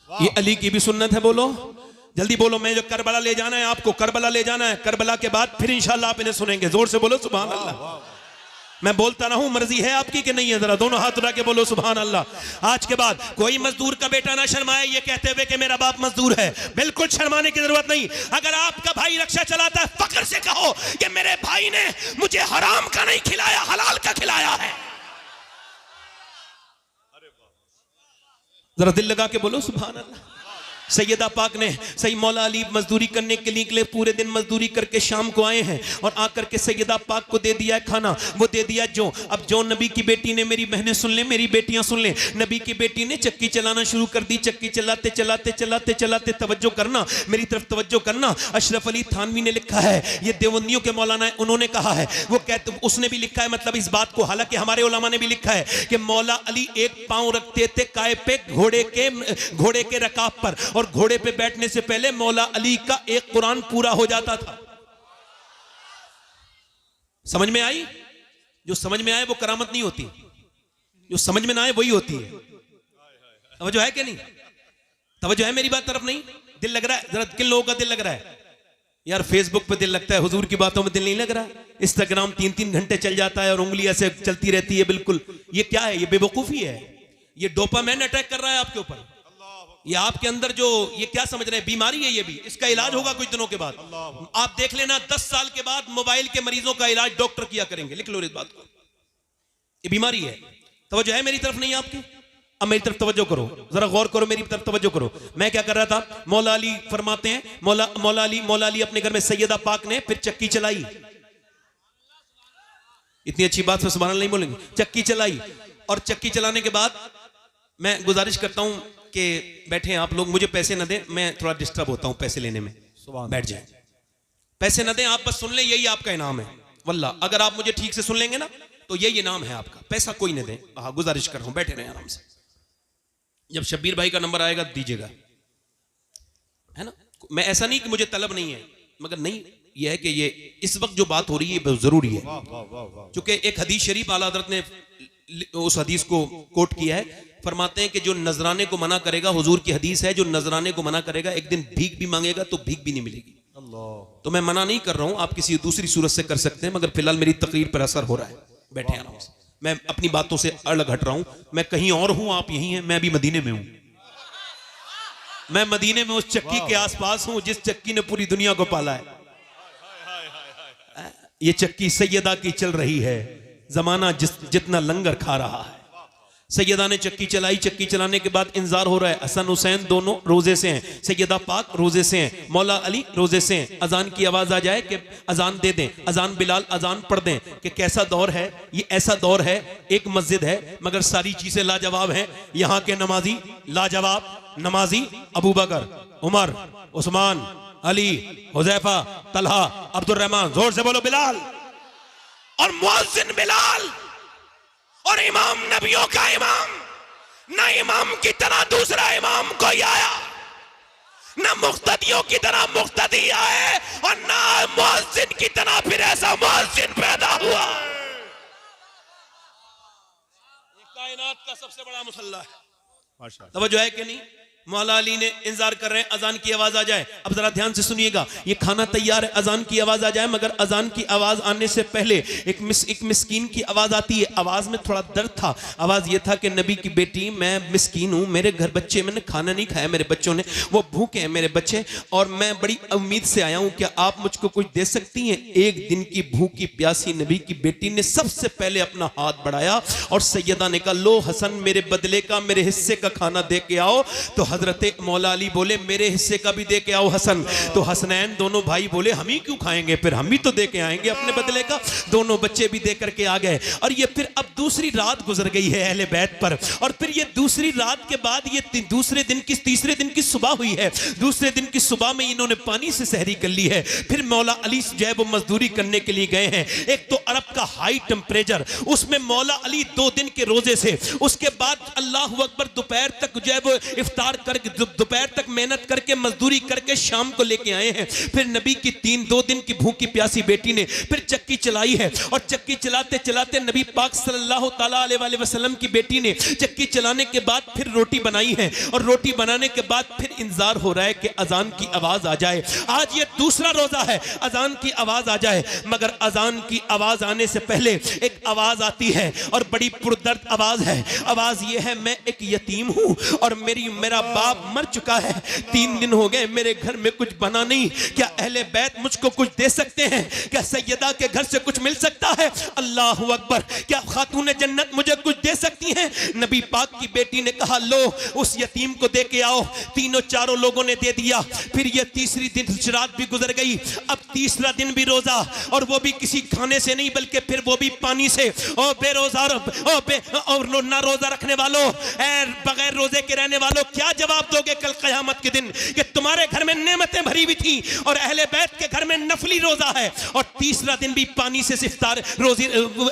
ये अली की भी सुन्नत है। बोलो जल्दी बोलो, मैं जो करबला ले जाना है, आपको करबला ले जाना है। करबला के बाद फिर इंशाल्लाह आप इन्हें सुनेंगे। जोर से बोलो सुभान अल्लाह। मैं बोलता ना हूं, मर्जी है आपकी कि नहीं है? जरा दोनों हाथ उठा के बोलो सुभान अल्लाह। आज के बाद कोई मजदूर का बेटा ना शर्माए ये कहते हुए कि मेरा बाप मजदूर है। बिल्कुल शर्माने की जरूरत नहीं। अगर आपका भाई रक्षा चलाता है, फख्र से कहो कि मेरे भाई ने मुझे हराम का नहीं खिलाया, हलाल का खिलाया है। जरा दिल लगा के बोलो सुभान अल्लाह। सैयदा पाक ने सही मौला अली मजदूरी करने के लिए निकले, पूरे दिन मजदूरी करके शाम को आए हैं और आकर के सैयदा पाक को दे दिया है खाना, वो दे दिया जो। अब जो नबी की बेटी ने, मेरी बहनें सुन ले, मेरी बेटियां सुन ले, नबी की बेटी ने चक्की चलाना शुरू कर दी। चक्की चलाते चलाते चलाते चलाते, तवज्जो करना, मेरी तरफ तवज्जो करना, अशरफ अली थानवी ने लिखा है, ये देवबंदियों के मौलाना है, उन्होंने कहा है, वो कहते, उसने भी लिखा है मतलब इस बात को, हालांकि हमारे उलमा ने भी लिखा है कि मौला अली एक पांव रखते थे काय पे घोड़े के रकाब पर, और घोड़े पे बैठने से पहले मौला अली का एक कुरान पूरा हो जाता था। समझ में आई? जो समझ में आए वो करामत नहीं होती, जो समझ में ना आए वही होती है। तवज्जो है कि नहीं? तवज्जो है मेरी बात तरफ? नहीं दिल लग रहा है? जरा किन लोगों का दिल लग रहा है? यार फेसबुक पे दिल लगता है, हुजूर की बातों में दिल नहीं लग रहा। इंस्टाग्राम 3-3 घंटे चल जाता है और उंगली ऐसे चलती रहती है। बिल्कुल ये क्या है? ये बेवकूफी है। ये डोपामाइन अटैक कर रहा है आपके ऊपर। ये आपके अंदर जो ये क्या समझ रहे हैं, बीमारी है ये भी। इसका इलाज होगा कुछ दिनों के बाद। आप देख लेना 10 साल के बाद मोबाइल के मरीजों का इलाज डॉक्टर किया करेंगे। लिख लो इस बात को, ये बीमारी है। तवज्जो है मेरी तरफ? नहीं आपकी? अब मेरी तरफ तवज्जो करो, जरा गौर करो, मेरी तरफ तवज्जो करो। मैं क्या कर रहा था? मौला अली फरमाते हैं, मौला अली अपने घर में सैयदा पाक ने फिर चक्की चलाई। इतनी अच्छी बात से सुभान अल्लाह नहीं बोलेंगे। चक्की चलाई और चक्की चलाने के बाद मैं गुजारिश करता हूं कि बैठे आप लोग, मुझे पैसे न दें, मैं थोड़ा डिस्टर्ब होता हूं पैसे लेने में। बैठ जाए, पैसे न दें, आप बस सुन लें, यही आपका इनाम है। वल्लाह अगर आप मुझे ठीक से सुन लेंगे ना तो यही इनाम है आपका। पैसा कोई न दें। हाँ गुजारिश कर रहा हूं, बैठे रहें आराम से। जब शब्बीर भाई का नंबर आएगा दीजिएगा, है ना? मैं ऐसा नहीं कि मुझे तलब नहीं है, मगर नहीं यह है कि ये इस वक्त जो बात हो रही है बहुत जरूरी है। क्योंकि एक हदीस शरीफ आला हज़रत ने उस हदीस को कोट किया है, फरमाते हैं कि जो नजराने को मना करेगा, हुजूर की हदीस है, जो नजराने को मना करेगा एक दिन भीख भी मांगेगा तो भीख भी नहीं मिलेगी। तो मैं मना नहीं कर रहा हूं, आप किसी दूसरी सूरत से कर सकते हैं, मगर फिलहाल मेरी तकरीर पर असर हो रहा है। बैठे आराम से, मैं अपनी बातों से अलग हट रहा हूं। मैं कहीं और हूं, आप यहीं हैं, मैं अभी मदीने में हूं। मैं मदीने में उस चक्की के आसपास हूं जिस चक्की ने पूरी दुनिया को पाला है। ये चक्की सैयदा की चल रही है, जमाना जितना लंगर खा रहा है। सैयदा ने चक्की चलाई, चक्की चलाने के बाद इंतजार हो रहा है। हसन हुसैन दोनों रोजे से हैं, सैयदा पाक रोजे से हैं, मौला अली रोजे से हैं। अजान की आवाज आ जाए कि अजान दे दें, अजान बिलाल अजान पढ़ दें। कि कैसा दौर है ये? ऐसा दौर है, एक मस्जिद है मगर सारी चीजें लाजवाब हैं। यहाँ के नमाजी लाजवाब नमाजी, अबू बकर, उमर, उस्मान, अली, हुजैफा, तलहा, अब्दुर्रहमान। जोर से बोलो बिलाल। और मुअज्जिन बिलाल और इमाम नबियों का इमाम। ना इमाम की तरह दूसरा इमाम कोई आया, ना मुक्तदियों की तरह मुक्तदी आए, और ना मुअज्जिन की तरह फिर ऐसा मुअज्जिन पैदा हुआ। ये कायनात का सबसे बड़ा मुसल्ला है। तवज्जो है कि नहीं? मौला अली ने इंतजार कर रहे हैं अजान की आवाज आ जाए। अब जरा ध्यान से सुनिएगा, ये खाना तैयार है, अजान की आवाज आ जाए, मगर अजान की आवाज आने से पहले एक मिस्कीन की आवाज आती है। आवाज में थोड़ा दर्द था। आवाज ये था कि नबी की बेटी, मैं मिस्कीन हूं, मेरे घर बच्चे, मैंने खाना नहीं खाया, मेरे बच्चों ने, वो भूखे हैं मेरे बच्चे, और मैं बड़ी उम्मीद से आया हूं, क्या आप मुझको कुछ दे सकती हैं? एक दिन की भूखी प्यासी नबी की बेटी ने सबसे पहले अपना हाथ बढ़ाया और सैयदा ने कहा, लो हसन, मेरे बदले का, मेरे हिस्से का खाना दे के आओ। तो हजरत मौला अली बोले, मेरे हिस्से का भी दे के आओ हसन। तो हसनैन दोनों भाई बोले, हम ही क्यों खाएंगे, फिर हम ही तो दे के आएंगे अपने बदले का। दोनों बच्चे भी दे करके आ गए। और ये फिर अब दूसरी रात गुजर गई है अहले बैत पर, और फिर ये दूसरी रात के बाद ये तीसरे दिन की सुबह हुई है। दूसरे दिन की सुबह में इन्होंने पानी से सहरी कर ली है। फिर मौला अली जो है वो मजदूरी करने के लिए गए हैं। एक तो अरब का हाई टेम्परेचर, उसमें मौला अली 2 दिन के रोजे से, उसके बाद अल्लाह अकबर दोपहर तक जो है वो इफ्तार करके, दोपहर तक मेहनत करके, मजदूरी करके शाम को लेके आए हैं। फिर नबी की 2 दिन की भूखी प्यासी बेटी ने फिर चक्की चलाई है, और चक्की चलाते चलाते नबी पाक सल्लल्लाहु ताला अलैहि वसल्लम की बेटी ने चक्की चलाने के बाद फिर रोटी बनाई है, और रोटी बनाने के बाद फिर इंतजार हो रहा है कि अजान की आवाज आ जाए। आज ये दूसरा रोजा है, अजान की आवाज आ जाए। मगर अजान की आवाज आने से पहले एक आवाज आती है, और बड़ी पुरदर्द आवाज है। आवाज ये है, मैं एक यतीम हूं और मेरा बाप मर चुका है, 3 दिन हो गए, मेरे घर में कुछ बना नहीं, क्या अहले बैत मुझको कुछ दे सकते हैं? क्या सैयदा के घर से कुछ मिल सकता है? अल्लाहु अकबर, क्या खातून जन्नत मुझे कुछ दे सकती हैं? नबी पाक की बेटी ने कहा, लो उस यतीम को दे के आओ। तीनों चारों लोगों ने दे दिया। फिर ये तीसरी दिन रात भी गुजर गई। अब तीसरा दिन भी रोजा, और वो भी किसी खाने से नहीं, बल्कि फिर वो भी पानी से। ओ बेरोजा, और ना रोजा रखने वालों, बगैर रोजे के रहने वालों, क्या जवाब दोगे कल क़यामत के दिन कि तुम्हारे घर में नेमतें भरी हुई थी और अहले बैत के घर में नफली रोजा है? और तीसरा दिन भी पानी से इफ्तार रोजी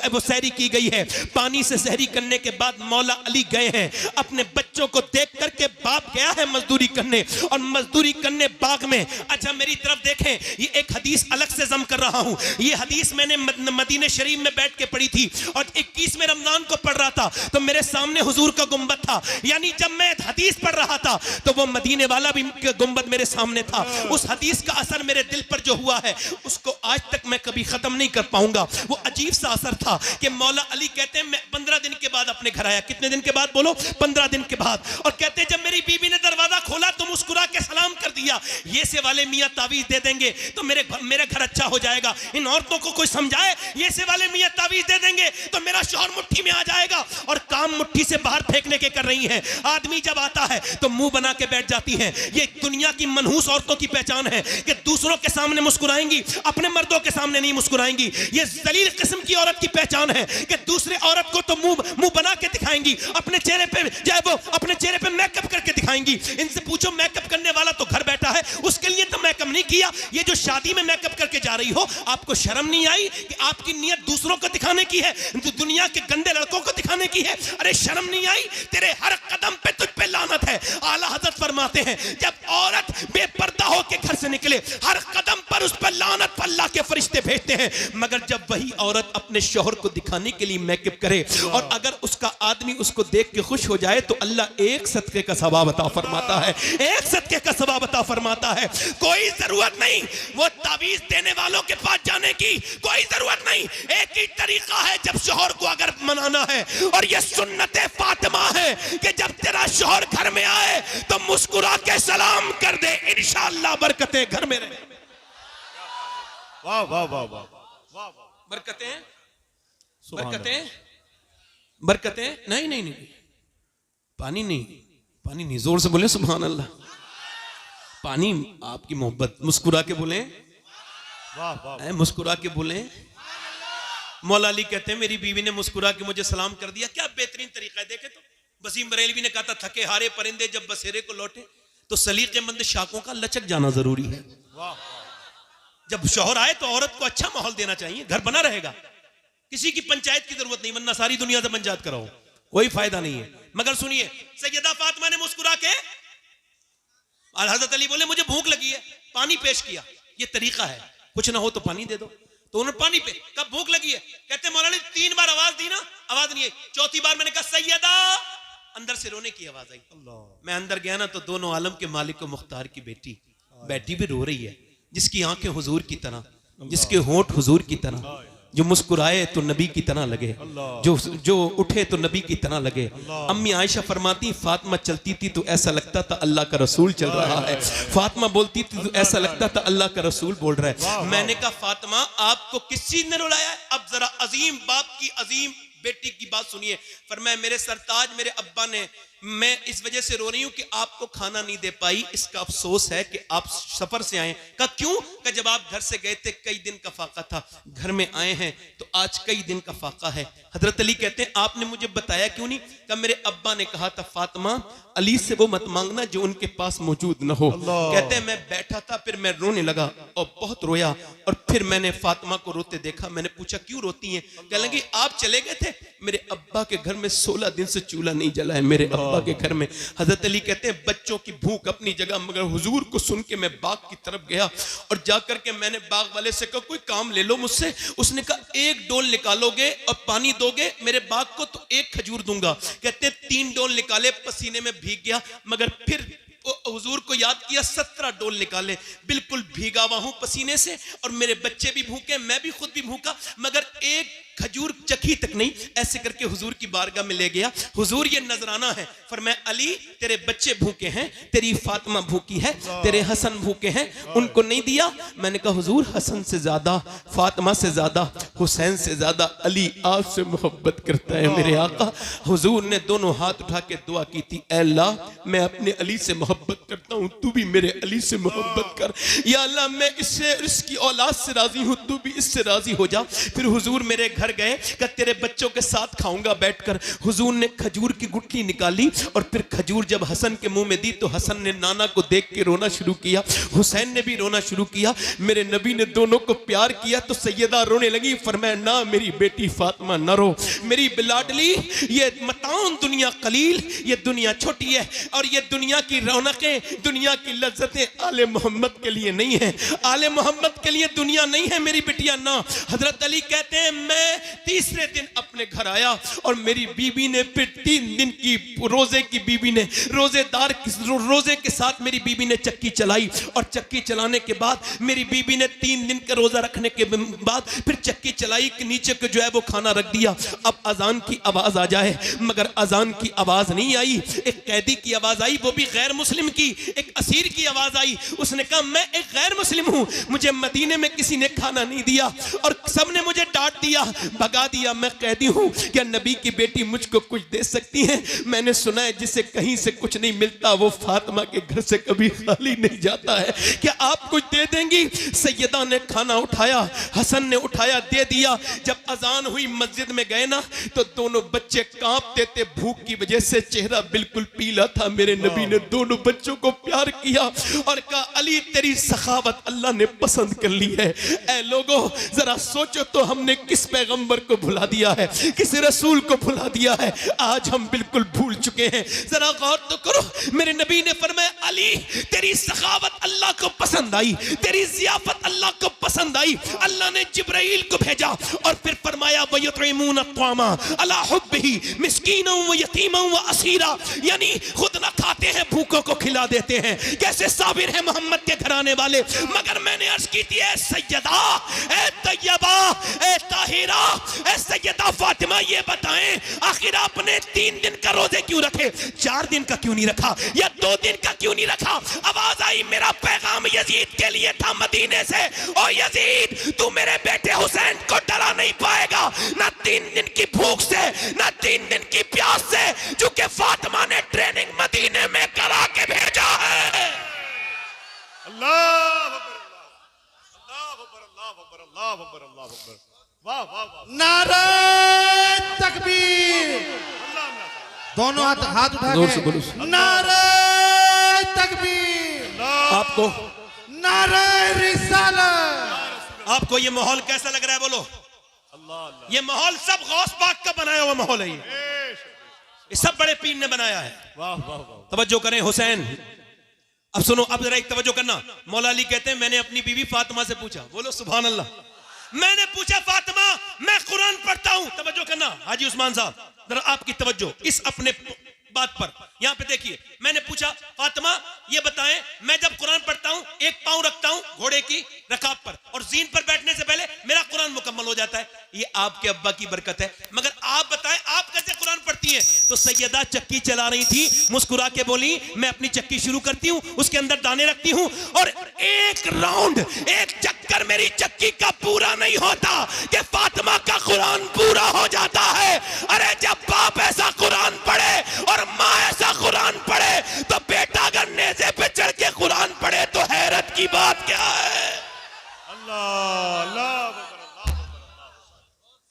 वो सहरी की गई है। पानी से सहरी करने के बाद मौला अली गए हैं अपने बच्चों को देख करके। बाप गया है मजदूरी करने, और मजदूरी करने बाग में। अच्छा मेरी तरफ देखें, ये एक हदीस अलग से जम कर रहा हूं। ये हदीस मैंने मदीने शरीफ में बैठ के पढ़ी थी, और 21वें रमजान को पढ़ रहा था, तो मेरे सामने हुजूर का गुंबद था। यानी जब मैं हदीस पढ़ रहा था तो वो मदीने वाला भी गुंबद मेरे सामने था। उस हदीस का असर मेरे दिल पर जो हुआ है, उसको आज तक मैं कभी खत्म नहीं कर पाऊंगा। वो अजीब सा असर था कि मौला अली कहते हैं, मैं 15 दिन के बाद अपने घर आया। कितने दिन के बाद बोलो? 15 दिन के बाद। और कहते हैं, जब मेरी बीवी ने दरवाजा खोला तो मुस्कुरा के सलाम कर दिया, ये से वाले मियां तावीज दे देंगे तो मेरे घर अच्छा हो जाएगा। इन औरतों को कोई समझाए, ये से वाले मियां तावीज दे देंगे तो मेरा शौहर मुट्ठी में आ जाएगा। और काम मुट्ठी से बाहर फेंकने के कर रही हैं। आदमी जब आता है तो मुंह बना के बैठ जाती हैं। ये दुनिया की मनहूस औरतों की पहचान है कि दूसरों के सामने मुस्कुराएंगी, अपने मर्दों के सामने नहीं मुस्कुराएंगी। ये जलील किस्म की औरत की पहचान है कि दूसरे औरत को तो मुंह बना के दिखाएंगी, अपने चेहरे पे चाहे वो अपने चेहरे पे मेकअप करके दिखाएंगी। इनसे पूछो, मेकअप करने वाला तो घर बैठा है, उसके लिए तो मेकअप नहीं किया। ये जो शादी में मेकअप करके जा रही हो, आपको शर्म नहीं आई कि आपकी नियत दूसरों को दिखाने की है, दुनिया के गंदे लड़कों को दिखाने की है? अरे शर्म नहीं आई? तेरे हर कदम पे तुझ पे लानत है। आला हज़रत फरमाते हैं, जब औरत बेपर्दा हो के घर से निकले, हर कदम पर उस पर लानत अल्लाह के फरिश्ते भेजते हैं। मगर जब वही औरत अपने शौहर को दिखाने के लिए मेकअप करे, और अगर उसका आदमी उसको देख के खुश हो जाए, तो अल्लाह एक सदके का सवाब अता फरमाता है। एक सदके का सवाब अता फरमाता है। कोई जरूरत नहीं वो तावीज देने वालों के पास जाने की, कोई जरूरत नहीं। एक ही तरीका है जब शौहर को अगर मनाना है, और ये सुन्नते फातिमा है कि जब तेरा शौहर घर में आए तो मुस्कुरा के सलाम कर दे, इंशाअल्लाह बरकतें घर में रहे। वाह वाह वाह वाह वाह, बरकतें बरकतें बरकतें। नहीं, पानी नहीं, जोर से बोले सुभान अल्लाह। पानी आपकी मोहब्बत, मुस्कुरा के बोले, वाह वाह, मुस्कुरा के बोले। मौला अली कहते हैं, मेरी बीवी ने मुस्कुरा के मुझे सलाम कर दिया। क्या बेहतरीन तरीका है। देखे तो वसीम बरेलवी ने कहा था, थके हारे परिंदे जब बसेरे को लौटे तो सलीकेमंद शाखों का लचक जाना जरूरी है। जब शौहर आए तो औरत को अच्छा माहौल देना चाहिए, घर बना रहेगा। किसी की पंचायत की जरूरत नहीं, वरना सारी दुनिया से पंचायत कराओ, कोई फायदा नहीं है। मगर सुनिए, सैयदा फातिमा ने मुस्कुरा के, हजरत अली बोले मुझे भूख लगी है, पानी पेश किया। ये तरीका है, कुछ ना हो तो पानी दे दो। तो उन्होंने पानी पे, कब भूख लगी है? कहते मौलाना 3 बार आवाज दी ना, आवाज नहीं आई। चौथी बार मैंने कहा, सैयदा अंदर से रोने की आवाज आई। मैं अंदर गया ना तो दोनों आलम के मालिक को मुख्तार की बेटी भी रो रही है, जिसकी आंखें हुजूर की तरह, जिसके होंठ हुजूर की तरह, जो मुस्कुराए तो नबी की तरह लगे, जो उठे तो नबी की तरह लगे। अम्मी आयशा फरमाती फातिमा चलती थी तो ऐसा लगता था अल्लाह का रसूल चल रहा है, फातिमा बोलती थी तो ऐसा लगता था अल्लाह का रसूल बोल रहा है। मैंने कहा फातिमा आपको किस चीज ने रुलाया है? अब जरा अजीम बाप की अजीम बेटी की बात सुनिए। फरमाया मेरे सरताज मेरे अब्बा ने, मैं इस वजह से रो रही हूं कि आपको खाना नहीं दे पाई, इसका अफसोस है कि आप सफर से आए। कहा क्यों? कि जब आप घर से गए थे कई दिन का फाका था, घर में आए हैं तो आज कई दिन का फाका है। हजरत अली कहते हैं आपने मुझे बताया क्यों नहीं? कहा मेरे अब्बा ने कहा था फातिमा अली से वो मत मांगना जो उनके पास मौजूद न हो। कहते हैं मैं बैठा था, फिर मैं रोने लगा और बहुत रोया, और फिर मैंने फातिमा को रोते देखा। मैंने पूछा क्यों रोती हैं? कहने लगी आप चले गए थे, मेरे अब्बा के घर में 16 दिन से चूल्हा नहीं जला है मेरे अब्बा के घर में। हजरत अली कहते हैं बच्चों की भूख अपनी जगह, मगर हुजूर को सुन के मैं बाग की तरफ गया और जाकर के मैंने बाग वाले से कहा कोई काम ले लो मुझसे। उसने कहा एक डोल निकालोगे और पानी दोगे मेरे बाग को तो एक खजूर दूंगा। कहते 3 डोल निकाले, पसीने में भीग गया, मगर फिर हुजूर को याद किया, 17 डोल निकाले, बिल्कुल भीगा हुआ हूं पसीने से, और मेरे बच्चे भी भूखे, मैं भी खुद भी भूखा, मगर एक खजूर चखी तक नहीं। ऐसे करके हुजूर की बारगाह में ले गया। हुजूर ये नजराना है, फरमाया अली तेरे बच्चे भूखे हैं, तेरी फातिमा भूखी है, तेरे हसन भूखे हैं, उनको नहीं दिया। मैंने कहा हुजूर हसन से ज्यादा, फातिमा से ज्यादा, हुसैन से ज्यादा अली आपसे मोहब्बत करता है मेरे आका। हुजूर ने दोनों हाथ उठा के दुआ की थी, ऐ अल्लाह मैं अपने अली से मोहब्बत करता हूं, तू भी मेरे अली से मोहब्बत कर। या अल्लाह मैं इससे, इसकी औलाद से राजी हूं, तू भी इससे राजी हो जा। फिर हुजूर मेरे घर गए कि तेरे बच्चों के साथ खाऊंगा बैठकर। हुजूर ने खजूर की गुठली निकाली और फिर खजूर जब हसन के मुंह में दी तो हसन ने नाना को देख के रोना शुरू किया, हुसैन ने भी रोना शुरू किया। मेरे नबी ने दोनों को प्यार किया तो सैयदा रोने लगी। फरमाया ना मेरी बेटी फातिमा न रो, मेरी बिलाडली, ये मताउन दुनिया कलील, ये दुनिया छोटी है और ये दुनिया की रौनकें, दुनिया की लज्जतें आले मोहम्मद के लिए नहीं है, आले मोहम्मद के लिए दुनिया नहीं है मेरी बिटिया ना। हजरत अली कहते हैं मैं तीसरे दिन अपने घर आया और मेरी बीबी ने फिर 3 दिन की रोजे की बीबी ने रोजेदार रोजे के साथ मेरी बीबी ने चक्की चलाई, और चक्की चलाने के बाद मेरी बीबी ने 3 दिन का रोजा रखने के बाद फिर चक्की चलाई कि नीचे को जो है वो खाना रख दिया। अब अजान की आवाज आ जाए, मगर अजान की आवाज नहीं आई। एक कैदी की आवाज आई, वो भी गैर मुस्लिम की, एक असीर की आवाज आई। उसने कहा मैं एक गैर मुस्लिम हूं, मुझे मदीने में किसी ने खाना नहीं दिया और सबने मुझे डांट दिया, भगा दिया, मैं कैदी हूं, क्या नबी की बेटी मुझको कुछ दे सकती है? मैंने सुना है जिसे कहीं से कुछ नहीं मिलता वो फातिमा के घर से कभी खाली नहीं जाता है, क्या आप कुछ दे देंगी? सैयदा ने खाना उठाया, हसन ने उठाया, दे दिया। जब अजान हुई मस्जिद में गए ना तो दोनों बच्चे कांपते थे भूख की वजह से, चेहरा बिल्कुल पीला था। मेरे नबी ने दोनों बच्चों को प्यार किया और कहा अली तेरी सखावत अल्लाह ने पसंद कर ली है। ऐ लोगों जरा सोचो तो हमने किस पैगंबर को भुला दिया है, किस रसूल को भुला दिया है, आज हम बिल्कुल भूल चुके हैं। जरा गौर तो करो। मेरे नबी ने फरमाया अली तेरी सखावत अल्लाह को पसंद आई, तेरी जियाफत अल्लाह को पसंद आई। अल्लाह ने जिब्राइल को भेजा और फिर फरमाया वयुतइमून अत्वामा अला हुब्बिही मिस्कीना व यतीमा व असीरा, यानी खुद ना खाते हैं भूखों को खिला देते हैं। कैसे साबिर है मोहम्मद के घराने वाले। मगर मैंने अर्ज की थी ए सैयदा, ए तैयबा, ए ताहिरा, ए सैयदा फातिमा ये बताएं आखिर आपने 3 दिन का रोजे क्यों रखे, 4 दिन का क्यों नहीं रखा, या 2 दिन का क्यों नहीं रखा? आवाज आई मेरा पैगाम यजीद के लिए था मदीने से, ओ यजीद तू मेरे बेटे हुसैन को डरा नहीं पाएगा, ना 3 दिन की भूख से, ना 3 दिन की प्यास से, क्योंकि फातिमा ने ट्रेनिंग मदीने में करा के भेजा है। अल्लाह अकबर, अल्लाह अकबर, अल्लाह अकबर, अल्लाह अकबर, अल्लाह अकबर। वाह वाह वाह, नारे तकबीर, दोनों हाथ उठा के नारे तकबीर, आपको नारे रिसालत। आपको ये माहौल कैसा लग रहा है? बोलो अल्लाह अल्लाह। ये माहौल सब गौस पाक का बनाया हुआ माहौल है, ये सब बड़े पीर ने बनाया है। वाह वाह वाह, तवज्जो करें हुसैन। अब सुनो, अब जरा एक तवज्जो करना। मौला अली कहते हैं मैंने अपनी बीवी फातिमा से पूछा, बोलो सुभान अल्लाह, मैंने पूछा फातिमा मैं कुरान पढ़ता हूं, तवज्जो करना हाजी उस्मान साहब, जरा आपकी तवज्जो, इस अपने बात पर। यहां पे देखिए, मैंने पूछा फातिमा ये बताएं, मैं जब कुरान पढ़ता हूं एक पांव रखता हूं घोड़े की रकाब पर और जीन पर बैठने से पहले मेरा कुरान मुकम्मल हो जाता है। ये आपके अब्बा की बरकत है, मगर आप बताएं आप कैसे कुरान पढ़ती हैं? तो सैयदा चक्की चला रही थी, मुस्कुरा के बोली मैं अपनी चक्की शुरू करती हूं, उसके अंदर दाने रखती हूं और एक राउंड, एक चक्कर मेरी चक्की का पूरा नहीं होता कि फातिमा का कुरान पूरा हो जाता है। अरे जब बाप ऐसा कुरान पढ़े और माँ ऐसा कुरान पढ़े तो बेटा अगर नेज़े पे चढ़ के कुरान पढ़े तो हैरत की बात क्या है? अल्लाह अल्लाह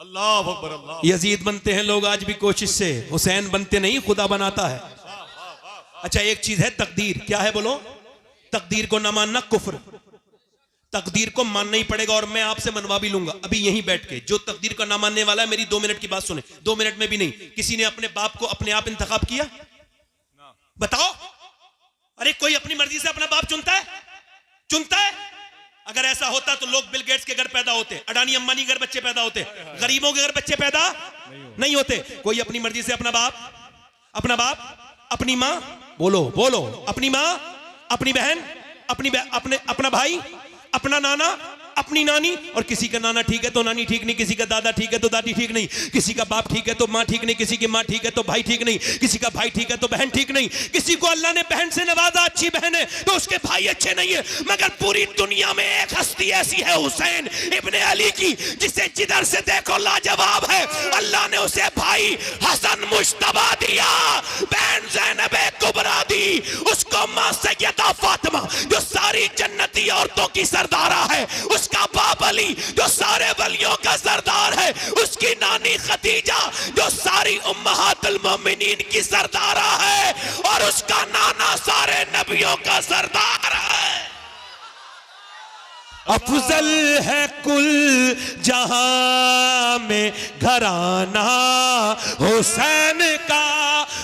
अल्लाह अकबर अल्लाह। यजीद बनते हैं लोग आज भी कोशिश से, हुसैन बनते नहीं, खुदा बनाता है। अच्छा एक चीज है तकदीर, क्या है बोलो? तकदीर को ना मानना कुफ्र, तकदीर को मानना ही पड़ेगा और मैं आपसे मनवा भी लूंगा अभी यहीं बैठ के। जो तकदीर का ना मानने वाला है मेरी 2 मिनट की बात सुने, 2 मिनट में भी नहीं। किसी ने अपने बाप को अपने आप इंतखाब किया? बताओ। अरे कोई अपनी मर्जी से अपना बाप चुनता है? चुनता है? अगर ऐसा होता तो लोग बिल गेट्स के घर पैदा होते, अडानी अंबानी के घर बच्चे पैदा होते, गरीबों के घर बच्चे पैदा नहीं होते। कोई अपनी मर्जी से अपना बाप, अपनी माँ, बोलो बोलो, अपनी माँ, अपनी बहन, अपना भाई, अपना नाना, अपनी नानी, और किसी का नाना ठीक है तो नानी ठीक नहीं, किसी का दादा ठीक है तो दादी ठीक नहीं, किसी का बाप ठीक है तो माँ ठीक नहीं, किसी की माँ ठीक है तो भाई ठीक नहीं, किसी का भाई ठीक है तो बहन ठीक नहीं, किसी को अल्लाह ने बहन से नवाजा अच्छी बहन है तो उसके भाई अच्छे नहीं है। मगर पूरी दुनिया में एक हस्ती ऐसी है हुसैन इब्ने अली की, जिसे जिधर से देखो लाजवाब है। अल्लाह ने उसे भाई हसन मुश्तबा दिया, बहन ज़ैनब कुबरा दी, उसको माँ सैयदा फातिमा जो सारी जन्नती औरतों की सरदारा है, उसका बाप अली जो सारे वलियों का सरदार है, उसकी नानी खदीजा जो सारी उम्महातुल मोमिनीन की सरदारा है, और उसका नाना सारे नबियों का सरदार है। अफजल है कुल जहां में घराना हुसैन का,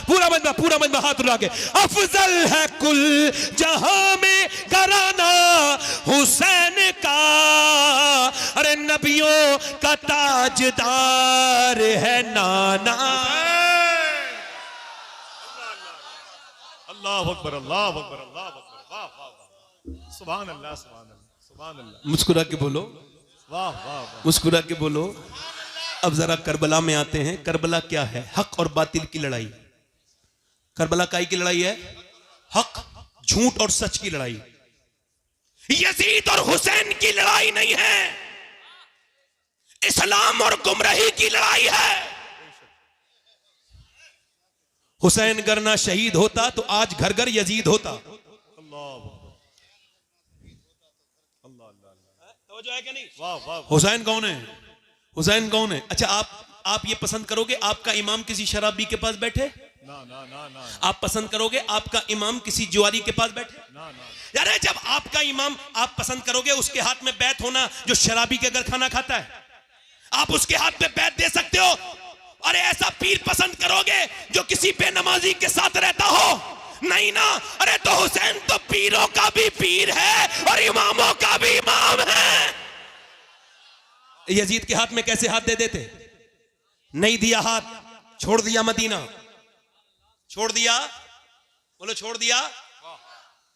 पूरा मजमा हाथ उठा के, अफजल है कुल जहां में घराना हुसैन का, अरे नबियों का ताजदार है नाना। अल्लाह अकबर अल्लाह अकबर अल्लाह अकबर, वाह वाह वाह, सुभान अल्लाह सुभान अल्लाह सुभान अल्लाह। मुस्कुरा के बोलो, वाह वाह वाह। मुस्कुरा के बोलो। अब जरा करबला में आते हैं। करबला क्या है? हक और बातिल की लड़ाई। करबला काई की लड़ाई है? हक, झूठ और सच की लड़ाई। यजीद और हुसैन की लड़ाई नहीं है, इस्लाम और गुमराही की लड़ाई है। हुसैन अगर ना शहीद होता तो आज घर घर यजीद होता। तो है क्या नहीं? वाह वाह। हुसैन कौन है? हुसैन कौन है? अच्छा आप ये पसंद करोगे आपका इमाम किसी शराबी के पास बैठे? ना ना ना ना। आप पसंद करोगे आपका इमाम किसी जुआरी के पास बैठे? ना ना। यार जब आपका इमाम, आप पसंद करोगे उसके हाथ में बैत होना जो शराबी के घर खाना खाता है? आप उसके हाथ में बैत दे सकते हो? अरे ऐसा पीर पसंद करोगे जो किसी बेनमाजी के साथ रहता हो? नहीं ना। अरे तो हुसैन तो पीरों का भी पीर है और इमामों का भी इमाम है। यजीद के हाथ में कैसे हाथ दे देते? नहीं दिया हाथ, छोड़ दिया मदीना, छोड़ दिया, बोलो छोड़ दिया।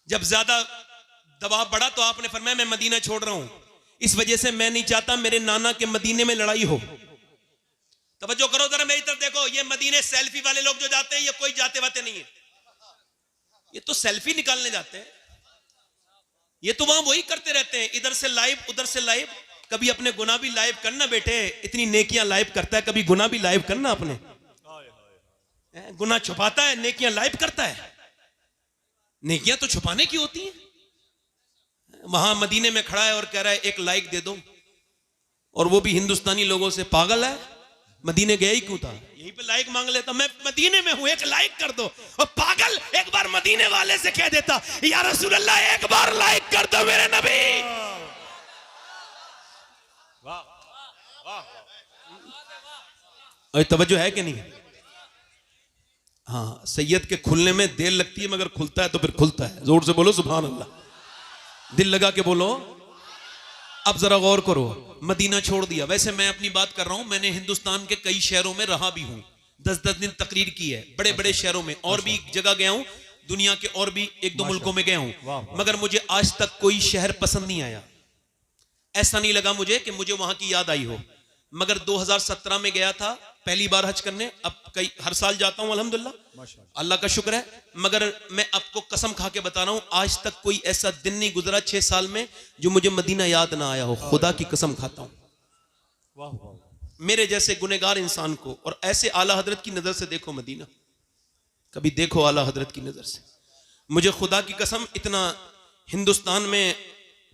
जब ज्यादा दबाव बढ़ा तो आपने फरमाया मैं मदीना छोड़ रहा हूं, इस वजह से मैं नहीं चाहता मेरे नाना के मदीने में लड़ाई हो। तवज्जो करो जरा मेरी तरफ देखो, ये मदीने सेल्फी वाले लोग जो जाते हैं ये कोई जाते वाते नहीं है, ये तो सेल्फी निकालने जाते हैं। ये तो वहां वही करते रहते हैं, इधर से लाइव उधर से लाइव। कभी अपने गुनाह भी लाइव करना बेटे, इतनी नेकियां लाइव करता है, कभी गुनाह भी लाइव करना। अपने गुनाह छुपाता है, नेकियां लाइव करता है। नेकियां तो छुपाने की होती हैं। वहां मदीने में खड़ा है और कह रहा है एक लाइक दे दो, और वो भी हिंदुस्तानी लोगों से। पागल है, मदीने गया ही क्यों था? यहीं पे लाइक मांग लेता, मैं मदीने में हूं एक लाइक कर दो। और पागल एक बार मदीने वाले से कह देता या रसूल अल्लाह एक बार लाइक कर दो मेरे नबी। वाह वाह। और तवज्जो है कि नहीं? हाँ, सैयद के खुलने में देर लगती है मगर खुलता है तो फिर खुलता है। जोर से बोलो सुभान अल्लाह, दिल लगा के बोलो। अब जरा गौर करो, मदीना छोड़ दिया। वैसे मैं अपनी बात कर रहा हूं, मैंने हिंदुस्तान के कई शहरों में रहा भी हूं, 10-10 दिन तकरीर की है बड़े बड़े शहरों में, और भी जगह गया हूं, दुनिया के और भी 1-2 मुल्कों में गया हूं, मगर मुझे आज तक कोई शहर पसंद नहीं आया। ऐसा नहीं लगा मुझे कि मुझे वहां की याद आई हो। मगर 2017 में गया था पहली बार हज करने, अब कई हर साल जाता हूं अल्हम्दुलिल्लाह, अल्लाह का शुक्र है। मगर मैं आपको कसम खा के बता रहा हूं, आज तक कोई ऐसा दिन नहीं गुजरा 6 साल में जो मुझे मदीना याद ना आया हो। खुदा की कसम खाता हूं, मेरे जैसे गुनहगार इंसान को। और ऐसे आला हजरत की नजर से देखो मदीना, कभी देखो आला हजरत की नजर से। मुझे खुदा की कसम इतना हिंदुस्तान में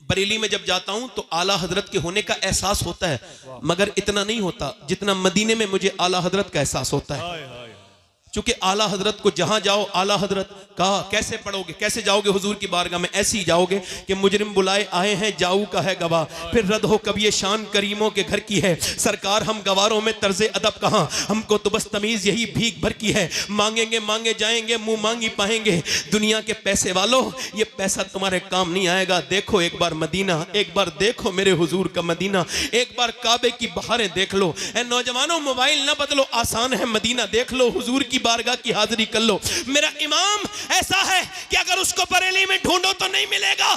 बरेली में जब जाता हूं तो आला हजरत के होने का एहसास होता है, मगर इतना नहीं होता जितना मदीने में मुझे आला हजरत का एहसास होता है। क्योंकि आला हजरत को जहां जाओ, आला हजरत कहा कैसे पढ़ोगे, कैसे जाओगे हुजूर की बारगाह में? ऐसे ही जाओगे कि मुजरिम बुलाए आए हैं, जाऊ का है गवाह, फिर रद हो कभी ये शान करीमों के घर की है। सरकार हम गवारों में तर्जे अदब कहां, हमको तो बस तमीज यही भीख भर की है। मांगेंगे मांगे जाएंगे, मुंह मांगी पाएंगे। दुनिया के पैसे वालों, ये पैसा तुम्हारे काम नहीं आएगा। देखो एक बार मदीना, एक बार देखो मेरे हुजूर का मदीना, एक बार काबे की बहारें देख लो। ए नौजवानों, मोबाइल ना बदलो, आसान है मदीना देख लो, हुजूर की बारगाह की हाजिरी कर लो। मेरा इमाम ऐसा है कि अगर उसको बरेली में ढूंढो तो नहीं मिलेगा।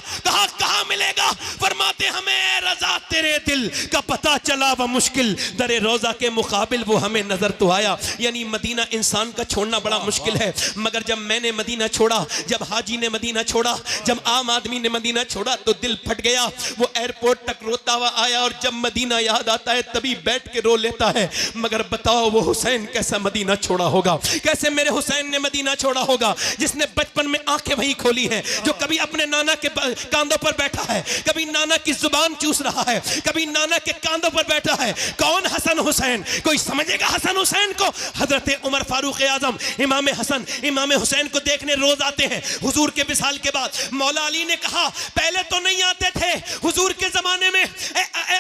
कहां मिलेगा? फरमाते हमें रजा तेरे दिल का पता चला व मुश्किल दरे रोजा के मुकाबिल वो हमें नजर तो आया। यानी मदीना इंसान का छोड़ना बड़ा मुश्किल है, मगर जब मैंने मदीना छोड़ा, जब हाजी ने मदीना छोड़ा, जब आम आदमी ने मदीना छोड़ा तो दिल फट गया। वो एयरपोर्ट तक रोता हुआ आया, और जब मदीना याद आता है तभी बैठ के रो लेता है। मगर बताओ वो हुसैन कैसा मदीना छोड़ा होगा, कैसे मेरे हुसैन ने मदीना छोड़ा होगा, जिसने बचपन में आंखें वहीं खोली हैं, जो कभी अपने नाना के कांधों पर बैठा है, कभी नाना की जुबान चूस रहा है, कभी नाना के कांधों पर बैठा है। कौन? हसन हुसैन। कोई समझेगा हसन हुसैन को? हजरत उमर फारूक आजम इमाम हसन इमाम हुसैन को देखने रोज आते हैं हुजूर के विसाल के बाद। मौला अली ने कहा पहले तो नहीं आते थे हुजूर के जमाने में,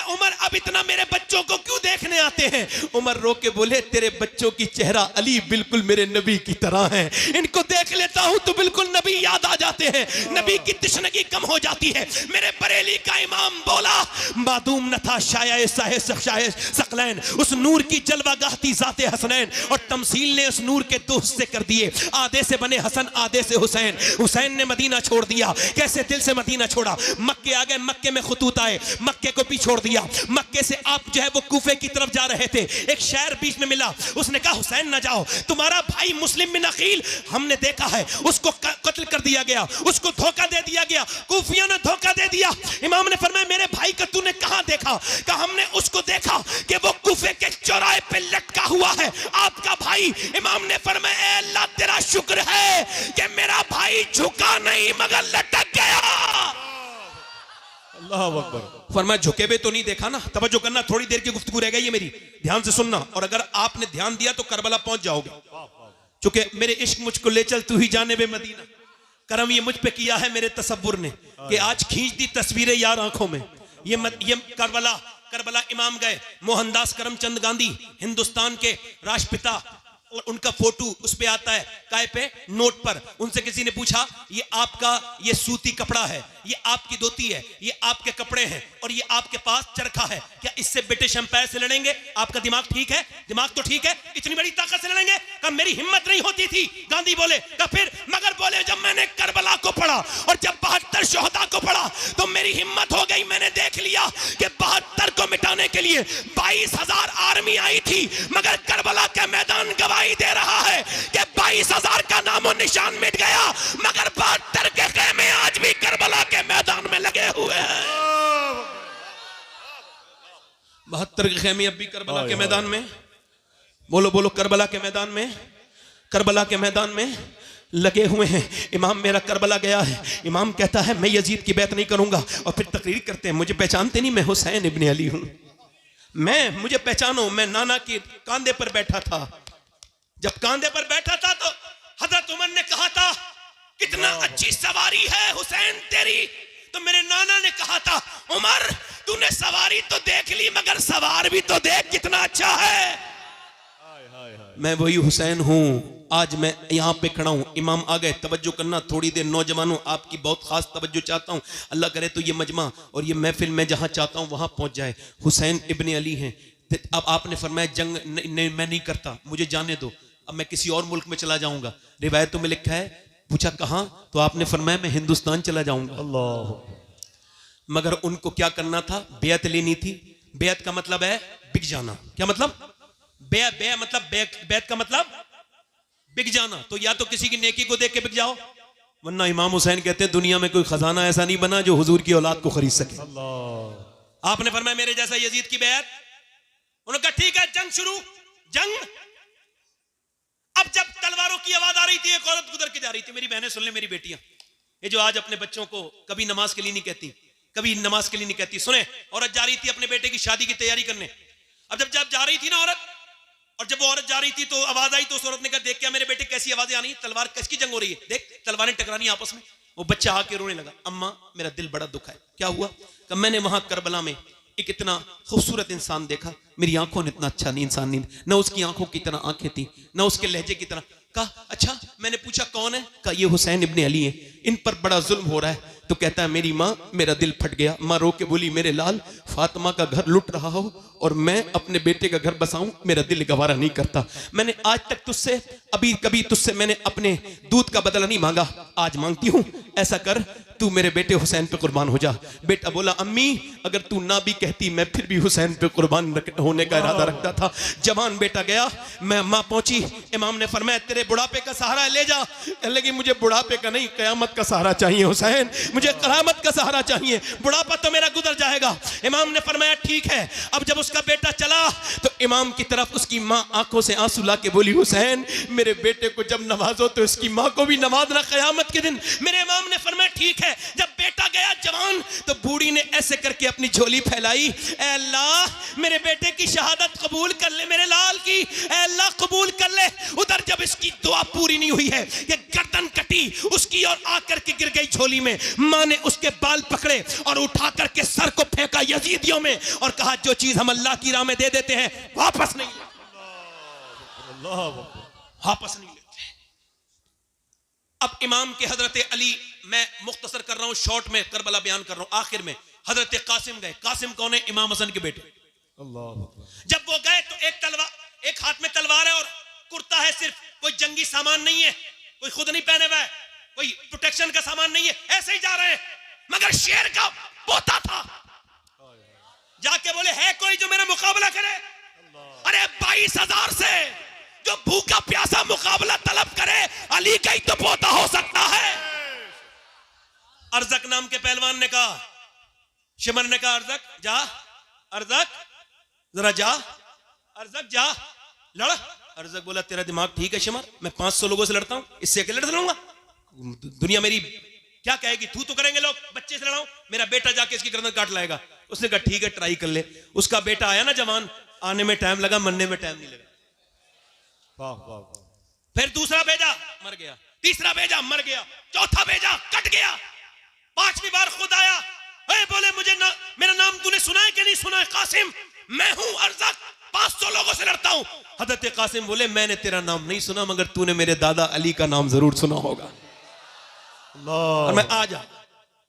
उमर अब इतना मेरे बच्चों को क्यों देखने आते हैं? उमर रो के बोले तेरे बच्चों की चेहरा अली बिल्कुल मेरे नबी की तरह है, इनको देख लेता हूं तो बिल्कुल नबी याद आ जाते हैं, नबी की तशनगी कम हो जाती है। मेरे बरेली का इमाम बोला मादूम न था शाये सकलैन, उस नूर की जलवागाह थी जाते हसनैन, और तमसील ने उस नूर के दोस्त से कर दिए। आधे से बने हसन, आधे से हुसैन। हुसैन ने मदीना छोड़ दिया, कैसे दिल से मदीना छोड़ा? मक्के आ गए, मक्के में खतूत आए, मक्के को भी छोड़ दिया। मक्के से आप जो है वो कूफे की तरफ जा रहे थे, एक शहर बीच में मिला, उसने कहा हुसैन ना जाओ, तुम्हारा भाई मुस्लिम बिन अकील हमने देखा है, उसको कत्ल कर दिया गया, उसको धोखा दे दिया गया, कूफियों ने धोखा दे दिया। इमाम ने फरमाया मेरे भाई को तूने कहां देखा? कहा हमने उसको देखा कि वो कूफे के चौराहे पे लटका हुआ है, आपका भाई। इमाम ने फरमाया अल्लाह तेरा शुक्र है कि मेरा भाई झुका नहीं मगर लटक गया। अल्लाह अकबर। फरमाया झुके हुए तो नहीं देखा ना। तवज्जो करना, थोड़ी देर की गुफ्तगू रह गई है मेरी, ध्यान से सुनना, और अगर आपने ध्यान दिया तो करबला पहुंच जाओगे। चूंकि मेरे इश्क मुझको ले चल तू ही जाने बे मदीना, करम ये मुझ पे किया है मेरे तसव्वुर ने कि आज खींच दी तस्वीरें यार आंखों में। ये करबला इमाम गए, मोहनदास करमचंद गांधी हिंदुस्तान के राष्ट्रपिता, और उनका फोटो उस पे आता है काय पे, नोट पर। उनसे किसी ने पूछा ये आपका ये सूती कपड़ा है, ये आपकी धोती है, ये आपके कपड़े हैं, और ये आपके पास चरखा है, क्या इससे ब्रिटिश एम्पायर से लड़ेंगे? आपका दिमाग ठीक है? दिमाग तो ठीक है, इतनी बड़ी ताकत से लड़ेंगे? कहा मेरी हिम्मत नहीं होती थी। गांधी बोले, कहा फिर? मगर बोले जब मैंने करबला को पढ़ा और जब 72 शोहदा को पढ़ा तो मेरी हिम्मत हो गई। मैंने देख लिया कि 72 को मिटाने के लिए 22,000 आर्मी आई थी, मगर करबला का मैदान गवाही दे रहा है कि 22,000 का नामो निशान मिट गया, मगर 72 के खेमे आज भी करबला के मैदान में लगे हुए हैं। 72 के खेमे अब भी करबला के मैदान में, बोलो बोलो, करबला के मैदान में, करबला के मैदान में लगे हुए हैं। इमाम मेरा करबला गया है, इमाम कहता है मैं यजीद की बैत नहीं करूंगा, और फिर तकरीर करते हैं मुझे पहचानते नहीं, मैं हुसैन इब्ने अली हूं, मुझे पहचानो, मैं नाना के कांधे पर बैठा था। जब कांधे पर बैठा था तो हजरत उमर ने कहा था कितना अच्छी सवारी है हुसैन तेरी, तो मेरे नाना ने कहा था उमर तूने सवारी तो देख ली मगर सवार भी तो देख कितना अच्छा है। मैं वही हुसैन हूं, आज मैं यहां पे खड़ा हूं। इमाम आ गए, तवज्जो करना थोड़ी देर, नौजवानों आपकी बहुत खास तवज्जो चाहता हूं, अल्लाह करे तो ये मजमा और ये महफिल मैं जहां चाहता हूं वहां पहुंच जाए। हुसैन इब्ने अली हैं, अब आपने फरमाया जंग नहीं, मैं नहीं करता, मुझे जाने दो, अब मैं किसी और मुल्क में चला जाऊंगा। रिवायतों में लिखा है, पूछा कहां, तो आपने फरमाया मैं हिंदुस्तान चला जाऊंगा। अल्लाह। मगर उनको क्या करना था, बेयत लेनी थी। बेयत का मतलब है बिक जाना। क्या मतलब? बेयत का मतलब बिक जाना। तो या तो किसी की नेकी को देख के बिक जाओ, वरना इमाम हुसैन कहते हैं दुनिया में कोई खजाना ऐसा नहीं बना जो हुजूर की औलाद को खरीद सके। अल्लाह। आपने फरमाया मेरे जैसा यजीद की बेयत। उन्होंने कहा ठीक है, जंग शुरू। जंग। अब जब तलवारों की आवाज आ रही थी, एक औरत गुजर के जा रही थी। मेरी बहनें सुन ले, मेरी बेटियां, ये जो आज अपने बच्चों को कभी नमाज के लिए नहीं कहती, कभी नमाज के लिए नहीं कहती, सुने, औरत जा रही थी अपने बेटे की शादी की तैयारी करने। अब जब जा रही थी ना औरत, और जब वो औरत जा रही थी तो आवाज आई, तो उस औरत ने कहा देख क्या मेरे बेटे कैसी आवाजें आ रही, तलवार किसकी जंग हो रही है, देख तलवारें टकरानी आपस में। वो बच्चा आके रोने लगा, अम्मा मेरा दिल बड़ा दुखा है। क्या हुआ? कि मैंने वहां करबला में एक इतना खूबसूरत इंसान देखा, मेरी आंखों ने इतना अच्छा नहीं इंसान नहीं, न उसकी आंखों की तरह आंखें थी, न उसके लहजे की तरह। कहा अच्छा, मैंने पूछा कौन है? कहा ये हुसैन इब्ने अली हैं, इन पर बड़ा जुल्म हो रहा है। तो कहता है मेरी माँ, मेरा दिल फट गया। माँ रो के बोली मेरे लाल, फातिमा का घर लुट रहा हो और मैं अपने बेटे का घर बसाऊं, मेरा दिल गवारा नहीं करता। मैंने आज तक तुझसे कभी तुझसे मैंने अपने दूध का बदला नहीं मांगा, आज मांगती हूं, ऐसा कर तू मेरे बेटे हुसैन पे कुर्बान हो जा। बेटा बोला अम्मी अगर तू ना भी कहती मैं फिर भी हुसैन पे कुर्बान होने का इरादा रखता था। जवान बेटा गया, मैं माँ पहुंची, इमाम ने फरमाया तेरे बुढ़ापे का सहारा ले जा। लेकिन मुझे बुढ़ापे का नहीं, कयामत का सहारा चाहिए हुसैन, मुझे करामत का सहारा चाहिए, बुढ़ापा तो मेरा गुजर जाएगा। इमाम ने फरमाया ठीक है। अब जब उसका बेटा चला तो इमाम की तरफ उसकी माँ आंखों से आंसू ला के बोली हुसैन मेरे बेटे को जब नवाजो तो उसकी माँ को भी नवाजना कयामत के दिन। मेरे इमाम ने फरमाया ठीक है। जब बेटा गया जवान तो बूढ़ी ने ऐसे करके अपनी झोली फैलाई, ऐ अल्लाह मेरे बेटे की शहादत कबूल कर ले, मेरे लाल की ऐ अल्लाह कबूल कर ले। उधर जब इसकी दुआ पूरी नहीं हुई है, ये गर्दन कटी उसकी और आकर के गिर गई झोली में। मां ने उसके बाल पकड़े और उठा करके सर को फेंका यजीदियों में और कहा जो चीज हम अल्लाह की राह में दे देते हैं वापस नहीं लेते, वापस नहीं लेते। अब इमाम के हजरत अली, मैं मुख्तसर कर रहा हूं, शॉर्ट में करबला बयान कर रहा हूं, आखिर में हजरत कासिम गए। कासिम कौन है? इमाम हसन के बेटे। जब वो गए तो एक हाथ में तलवार है और कुर्ता है, सिर्फ कोई जंगी सामान नहीं है, कोई खुद नहीं पहने हुआ है, कोई प्रोटेक्शन का सामान नहीं है, ऐसे ही जा रहे हैं। मगर शेर का पोता था, जाके बोले है कोई जो मेरा मुकाबला करे? अरे 22,000 से जो भूखा प्यासा मुकाबला तलब करे, अली का ही तो पोता हो सकता है। अरजक नाम के पहलवान ने कहा, शिमर ने कहा अरजक जा, अरजक जरा जा, अरजक जा लड़। अरजक बोला तेरा दिमाग ठीक है शिमर, मैं 500 लोगों से लड़ता हूं, इससे अकेले लड़ लूंगा? दुनिया मेरी क्या कहेगी, तू तो करेंगे लोग, बच्चे से लड़ाऊं, मेरा बेटा जाके इसकी गर्दन काट लाएगा। उसने कहा ठीक है ट्राई कर ले। उसका बेटा आया ना जवान, आने में टाइम लगा, मरने में टाइम नहीं लगा। वाह वाह वाह। फिर दूसरा भेजा, मर गया, तीसरा भेजा, मर गया, चौथा भेजा, कट गया, 5वीं बार खुद आया, बोले मुझे मेरा नाम तूने सुना है कि नहीं सुना है? कासिम, मैं हूं अरजक, 500 लोगों से लड़ता हूं। हजरत कासिम बोले मैंने तेरा नाम नहीं सुना, मगर तूने मेरे दादा अली का नाम जरूर सुना होगा। और मैं आ जा।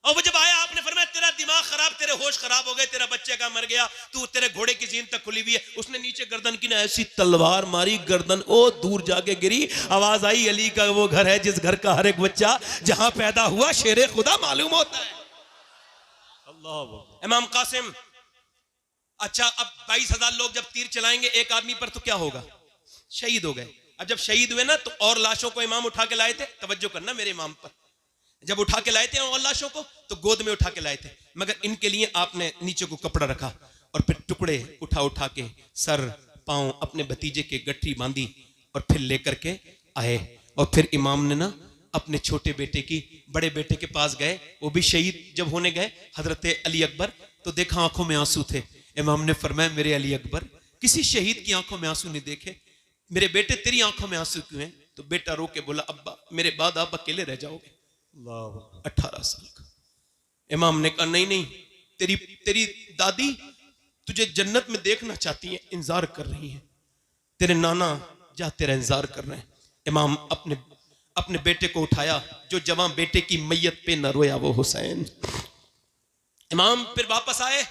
और वो जब आया आपने फरमाया तेरा दिमाग खराब, तेरे होश खराब हो गए, तेरा बच्चे का मर गया, तू तेरे घोड़े की जीन तक खुली हुई है। उसने नीचे गर्दन की ना ऐसी तलवार मारी, गर्दन ओ दूर जाके गिरी। आवाज आई अली का वो घर है जिस घर का हर एक बच्चा जहां पैदा हुआ शेरे खुदा मालूम होता है। अल्लाह। इमाम कासिम, अच्छा अब 22,000 लोग जब तीर चलाएंगे एक आदमी पर तो क्या होगा? शहीद हो गए। अब जब शहीद हुए ना तो और लाशों को इमाम उठा के लाए थे, तवज्जो करना मेरे इमाम पर, जब उठा के लाए थे और लाशों को तो गोद में उठा के लाए थे, मगर इनके लिए आपने नीचे को कपड़ा रखा और फिर टुकड़े उठा के सर पांव अपने भतीजे के गठरी बांधी और फिर लेकर के आए। और फिर इमाम ने ना अपने छोटे बेटे की, बड़े बेटे के पास गए, वो भी शहीद जब होने गए हजरत अली अकबर, तो देखा आंखों में आंसू थे। इमाम ने फरमाया मेरे अली अकबर, किसी शहीद की आंखों में आंसू नहीं देखे, मेरे बेटे तेरी आंखों में आंसू क्यों हैं? तो बेटा रो के बोला अब्बा मेरे बाद आप अकेले रह जाओगे। 18 साल का। इमाम ने कहा नहीं नहीं, तेरी दादी तुझे जन्नत में देखना चाहती है, इंतजार कर रही है, तेरे नाना जा तेरा इंतजार कर रहे हैं। इमाम अपने बेटे को उठाया, जो जवान बेटे की मैयत पे न रोया वो हुसैन। इमाम फिर वापस आए,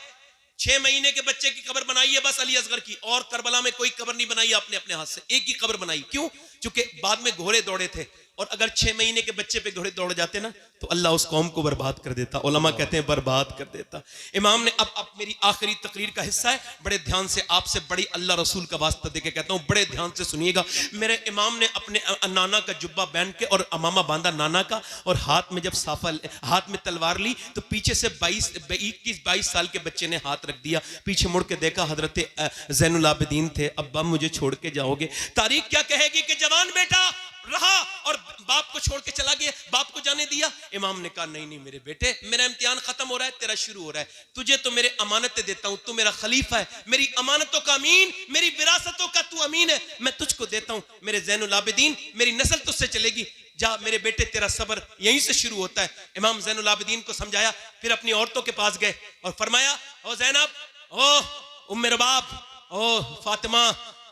6 महीने के बच्चे की कब्र बनाई है बस अली असगर की, और करबला में कोई कब्र नहीं बनाई आपने अपने हाथ से, एक ही कब्र बनाई। क्यों? क्योंकि बाद में घोड़े दौड़े थे, और अगर 6 महीने के बच्चे पे घोड़े दौड़ जाते ना तो अल्लाह उस कौम को बर्बाद कर देता। उलमा कहते हैं बर्बाद कर देता। इमाम ने अब मेरी आखिरी तकरीर का हिस्सा है, बड़े ध्यान से आपसे बड़ी अल्लाह रसूल का वास्ता देके कहता हूं, बड़े ध्यान से सुनिएगा। मेरे इमाम ने अपने नाना का जुब्बा पहन के और अमामा बांधा नाना का, और हाथ में जब साफा, हाथ में तलवार ली तो पीछे से 21-22 साल के बच्चे ने हाथ रख दिया। पीछे मुड़ के देखा, हजरत ज़ैनुल आबिदीन थे। अब्बा मुझे छोड़ के जाओगे? तारीख क्या कहेगी कि जवान बेटा रहा और बाप को छोड़ के चला गया, बाप को जाने दिया। इमाम ने कहा नहीं नहीं मेरे बेटे, मेरा इम्तिहान खत्म हो रहा है, तेरा शुरू हो रहा है। तुझे तो मेरे अमानतें देता हूं, तू मेरा खलीफा है, मेरी अमानतों का अमीन, मेरी विरासतों का तू अमीन है, मैं तुझको देता हूं। मेरे ज़ैनुल आबिदीन, मेरी नस्ल तुझसे चलेगी, जा मेरे बेटे, तेरा सब्र यहीं से शुरू होता है। इमाम ज़ैनुल आबिदीन को समझाया, फिर अपनी औरतों के पास गए और फरमाया, ओ ज़ैनब, ओ उम्मे रबाब, ओ फातिमा,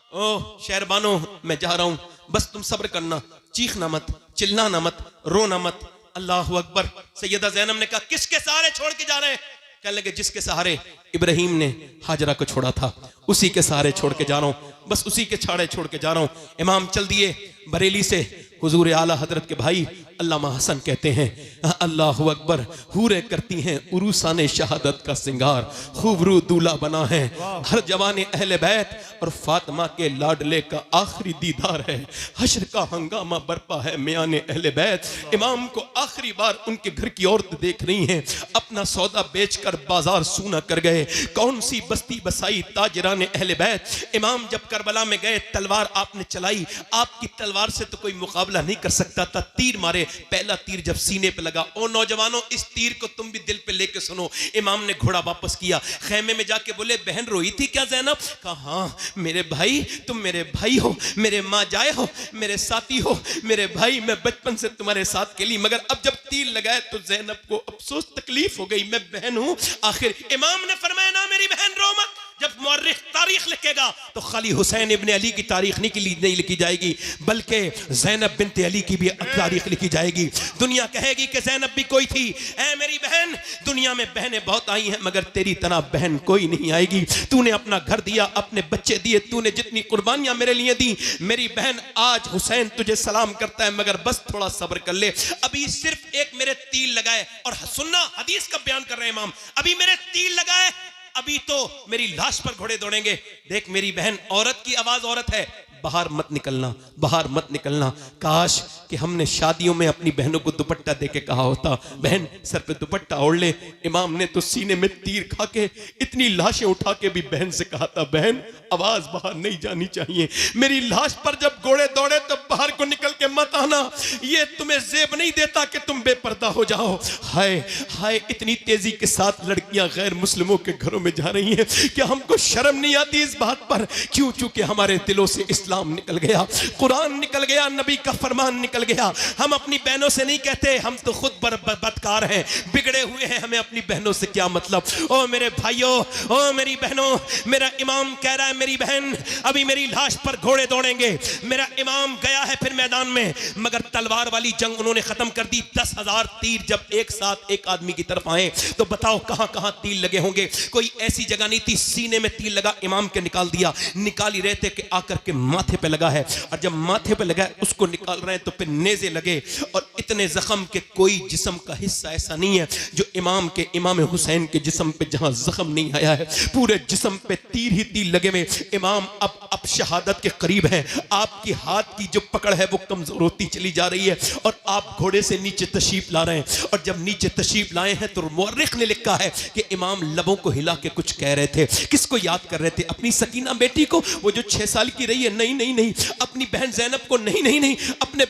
ओ शहरबानो, मैं जा रहा हूं, बस तुम सब्र करना, चीखना मत, चिल्लाना मत, रोना मत। अल्लाह अकबर। सैयदा ज़ैनब ने कहा किसके सहारे छोड़ के जा रहे हैं? कहने लगे जिसके सहारे इब्राहिम ने हाजरा को छोड़ा था, उसी के सहारे छोड़ के जा रहा हूं, बस उसी के छाड़े छोड़ के जा रहा हूं। इमाम चल दिए बरेली से। हुजूर आला हजरत के भाई अल्लामा हसन कहते हैं, अल्लाह अकबर, हूरे करती हैं उरूसाने शहादत का सिंगार, खूबरू दूल्हा बना है हर जवाने अहले बैत, और फातिमा के लाडले का आखिरी दीदार है, हश्र का हंगामा बरपा है मियाने अहले बैत। इमाम को आखिरी बार उनके घर की औरत देख रही हैं, अपना सौदा बेचकर बाजार सूना कर गए, कौन सी बस्ती बसाई ताजराने अहले बैत। इमाम जब करबला में गए, तलवार आपने चलाई, आपकी तलवार से तो कोई मुकाबला नहीं कर सकता था, तीर मारे, पहला तीर जब सीने पे लगा, ओ नौजवानों इस तीर को तुम भी दिल पे लेके सुनो। इमाम ने घोड़ा वापस किया, खेमे में जाके बोले बहन रोई थी क्या ज़ैनब? कहा हाँ मेरे भाई, तुम मेरे भाई हो, मेरे माँ जाए हो, मेरे साथी हो, मेरे भाई, मैं बचपन से तुम्हारे साथ खेली, मगर अब जब तीर लगाए तो ज़ैनब को अफसोस तकलीफ हो गई, मैं बहन हूं। आखिर इमाम ने फरमाया ना मेरी बहन रो मत, जब मुअर्रिख तारीख लिखेगा तो खाली हुसैन इब्ने अली की तारीख नहीं लिखी जाएगी, बल्कि ज़ैनब बिनते अली की भी तारीख लिखी जाएगी। दुनिया कहेगी कि ज़ैनब भी कोई थी। ऐ मेरी बहन, दुनिया में बहनें बहुत आई हैं, मगर तेरी तरह बहन कोई नहीं आएगी। तूने अपना घर दिया, अपने बच्चे दिए, तूने जितनी कुर्बानियां मेरे लिए दी, मेरी बहन आज हुसैन तुझे सलाम करता है, मगर बस थोड़ा सब्र कर ले। अभी सिर्फ एक मेरे तीर लगाए, और सुनना हदीस का बयान कर रहे हैं इमाम, अभी मेरे तीर लगाए, अभी तो मेरी लाश पर घोड़े दौड़ेंगे। देख मेरी बहन, औरत की आवाज औरत है, बाहर मत निकलना, बाहर मत निकलना। काश कि हमने शादियों में अपनी बहनों को दुपट्टा देके कहा होता, बहन सर पे दुपट्टा ओढ़ ले। इमाम ने तो सीने में तीर खा के इतनी लाशें उठा के भी बहन से कहा था, बहन आवाज बाहर नहीं जानी चाहिए, मेरी लाश पर जब घोड़े दौड़े तो बाहर को निकल के मत आना, ये तुम्हें जेब नहीं देता कि तुम बेपर्दा हो जाओ। हाय हाय, इतनी तेजी के साथ लड़कियां गैर मुस्लिमों के घरों में जा रही हैं, क्या हमको शर्म नहीं आती इस बात पर? क्यों? चूंकि हमारे दिलों से इस्लाम निकल गया, कुरान निकल गया, नबी का फरमान निकल गया। हम अपनी बहनों से नहीं कहते हम तो खुद बदकार हैं, बिगड़े हुए हैं, हमें अपनी बहनों से क्या मतलब। ओ मेरे भाइयों, ओ मेरी बहनों, मेरा इमाम कह रहा है मेरी बहन अभी मेरी लाश पर घोड़े दौड़ेंगे। मेरा इमाम गया है फिर मैदान में, मगर तलवार वाली जंग उन्होंने खत्म कर दी। 10,000 तीर जब एक साथ एक आदमी की तरफ आए तो बताओ कहां कहां तीर लगे होंगे? कोई ऐसी जगह नहीं थी, सीने में तीर लगा, इमाम के निकाल दिया। निकाल ही रहे थे कि आकर के माथे पे लगा है, और जब माथे पे लगा उसको निकाल रहे हैं तो फिर नेज़े लगे, और इतने जख्म के कोई जिस्म का हिस्सा ऐसा नहीं है जो इमाम हुसैन के जिस्म पे जहां जख्म नहीं आया है, पूरे जिस्म पे तीर ही तीर लगे हुए। इमाम अब शहादत के करीब हैं, आपकी हाथ की जो पकड़ है वो कमजोर होती चली जा रही है, और आप घोड़े से नीचे तशरीफ ला रहे हैं। और जब नीचे तशरीफ लाए हैं तो मुअर्रिख ने लिखा है कि इमाम लबों को हिला के कुछ कह रहे थे। किसको याद कर रहे थे? अपनी सकीना बेटी को, वो जो 6 साल की रही है? नहीं नहीं नहीं। अपनी बहन ज़ैनब को? नहीं नहीं नहीं। अपने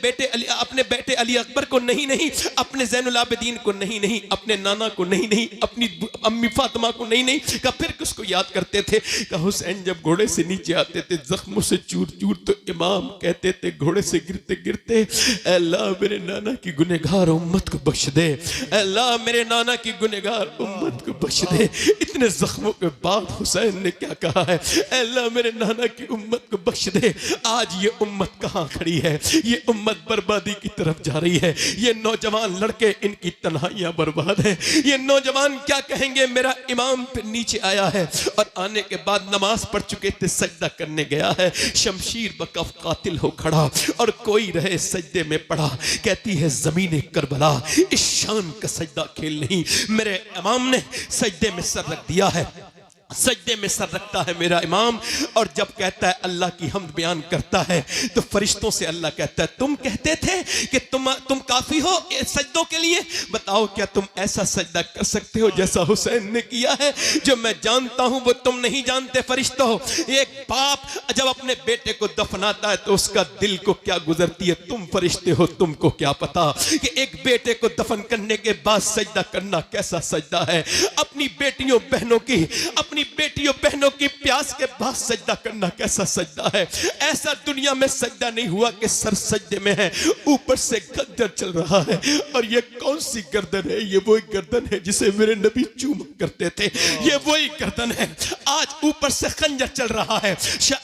बेटे अली अकबर को? नहीं नहीं। अपने ज़ैनुल आबिदीन को? नहीं नहीं। अपने नाना को? नहीं नहीं। अपनी अम्मी फातिमा को? नहीं नहीं। का फिर किसको याद करते थे? का हुसैन जब घोड़े से नीचे आते थे जख्मों से चूर चूर। तो इमाम कहते थे घोड़े से गिरते गिरते, अल्लाह मेरे नाना की गुनहगार उम्मत को बख्श दे, अल्लाह मेरे नाना की गुनहगार उम्मत को बख्श दे। इतने जख्मों के बाद हुसैन ने क्या कहा है, अल्लाह मेरे नाना की उम्मत को बख्श दे। आज ये उम्मत कहाँ खड़ी है, ये उम्मत बर्बादी की तरफ जा रही है। ये नौजवान लड़के, इनकी तन्हाइयां बर्बाद है। ये नौजवान क्या कहेंगे, मेरा इमाम पे नीचे आया है और आने के बाद नमाज पढ़ चुके थे, सजदा करने गया है, शमशीर बकफ कातिल हो खड़ा और कोई रहे सजदे में पड़ा। कहती है ज़मीने करबला इस शान का सजदा खेल नहीं। मेरे इमाम ने सजदे में सर रख दिया है, सजदे में सर रखता है मेरा इमाम। और जब कहता है अल्लाह की हमद बयान करता है तो फरिश्तों से अल्लाह कहता है तुम कहते थे कि तुम काफी हो सजदों के लिए, बताओ क्या तुम ऐसा सजदा कर सकते हो जैसा हुसैन ने किया है। जो मैं जानता हूं वो तुम नहीं जानते फरिश्तों। एक बाप जब अपने बेटे को दफनाता है तो उसका दिल को क्या गुजरती है, तुम फरिश्ते हो, तुमको क्या पता कि एक बेटे को दफन करने के बाद सजदा करना कैसा सजदा है। अपनी बेटियों बहनों की प्यास के बाद सजदा करना कैसा सजदा है। ऐसा दुनिया में सजदा नहीं हुआ कि सर सजदे में है, ऊपर से खंजर चल रहा है। और ये कौन सी गर्दन है, ये वही गर्दन है जिसे मेरे नबी चूमा करते थे, ये वही गर्दन है। आज ऊपर से खंजर चल रहा है।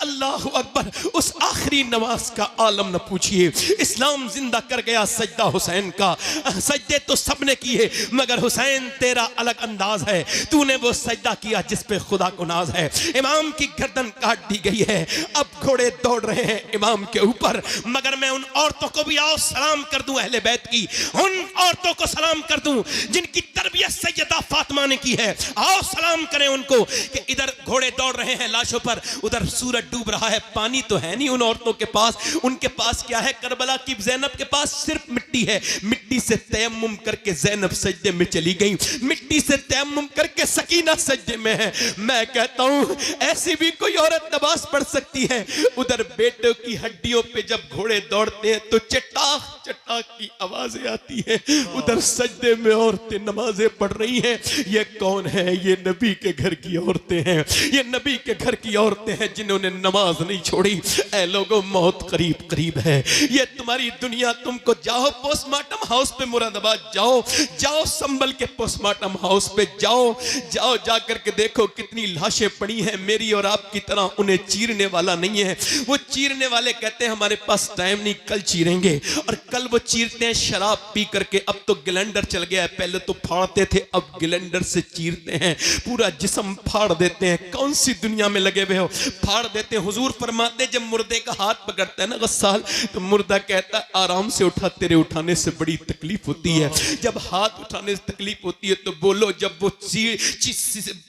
अल्लाहु अकबर। उस आखिरी नमाज का आलम न पूछिए। इस्लाम जिंदा कर गया सजदा हुसैन का। सजदे तो सबने किए मगर हुसैन तेरा अलग अंदाज है, तूने वो सजदा किया जिस पे खुदा को नाज है। इमाम की गर्दन काट दी गई है, अब घोड़े दौड़ रहे हैं इमाम के ऊपर। मगर मैं उन औरतों को भी आओ सलाम कर दूं, अहले बैत की उन औरतों को सलाम कर दूं जिनकी तरबियत सैयदा फातिमा ने की है। आओ सलाम करें उनको कि इधर घोड़े दौड़ रहे हैं लाशों पर, उधर सूरज डूब रहा है, पानी तो है नहीं उन औरतों के पास। उनके पास क्या है, करबला की ज़ैनब के पास सिर्फ मिट्टी है। मिट्टी से तयम्मुम करके ज़ैनब सजदे में चली गई, मिट्टी से तयम्मुम करके सकीना सजदे में है। मैं कहता हूं ऐसी भी कोई औरत नमाज पढ़ सकती है। उधर बेटों की हड्डियों पे जब घोड़े दौड़ते हैं तो चटाक चटाक की आवाजें आती है, उधर सजदे में औरतें नमाजें पढ़ रही हैं। ये कौन है, ये नबी के घर की औरतें हैं, ये नबी के घर की औरतें हैं जिन्होंने नमाज नहीं छोड़ी। ऐ लोगों मौत करीब करीब है, ये तुम्हारी दुनिया। तुमको जाओ पोस्टमार्टम हाउस पे मुरादाबाद जाओ संभल के पोस्टमार्टम हाउस पे जाओ जाकर के देखो कितनी लाशें पड़ी हैं मेरी और आपकी तरह। उन्हें चीरने वाला नहीं है। वो चीरने वाले कहते हैं हमारे पास टाइम नहीं, कल चीरेंगे। और कल वो चीरते हैं शराब पी करके। अब तो ग्लेंडर चल गया है, पहले तो फाड़ते थे, अब ग्लेंडर से चीरते हैं, पूरा जिस्म फाड़ देते हैं। कौन सी दुनिया में लगे हुए हो, फाड़ देते हैं। हुजूर फरमाते जब मुर्दे का हाथ पकड़ता है ना गस्साल, तो मुर्दा कहता है आराम से उठा, तेरे उठाने से बड़ी तकलीफ होती है। जब हाथ उठाने से तकलीफ होती है तो बोलो। जब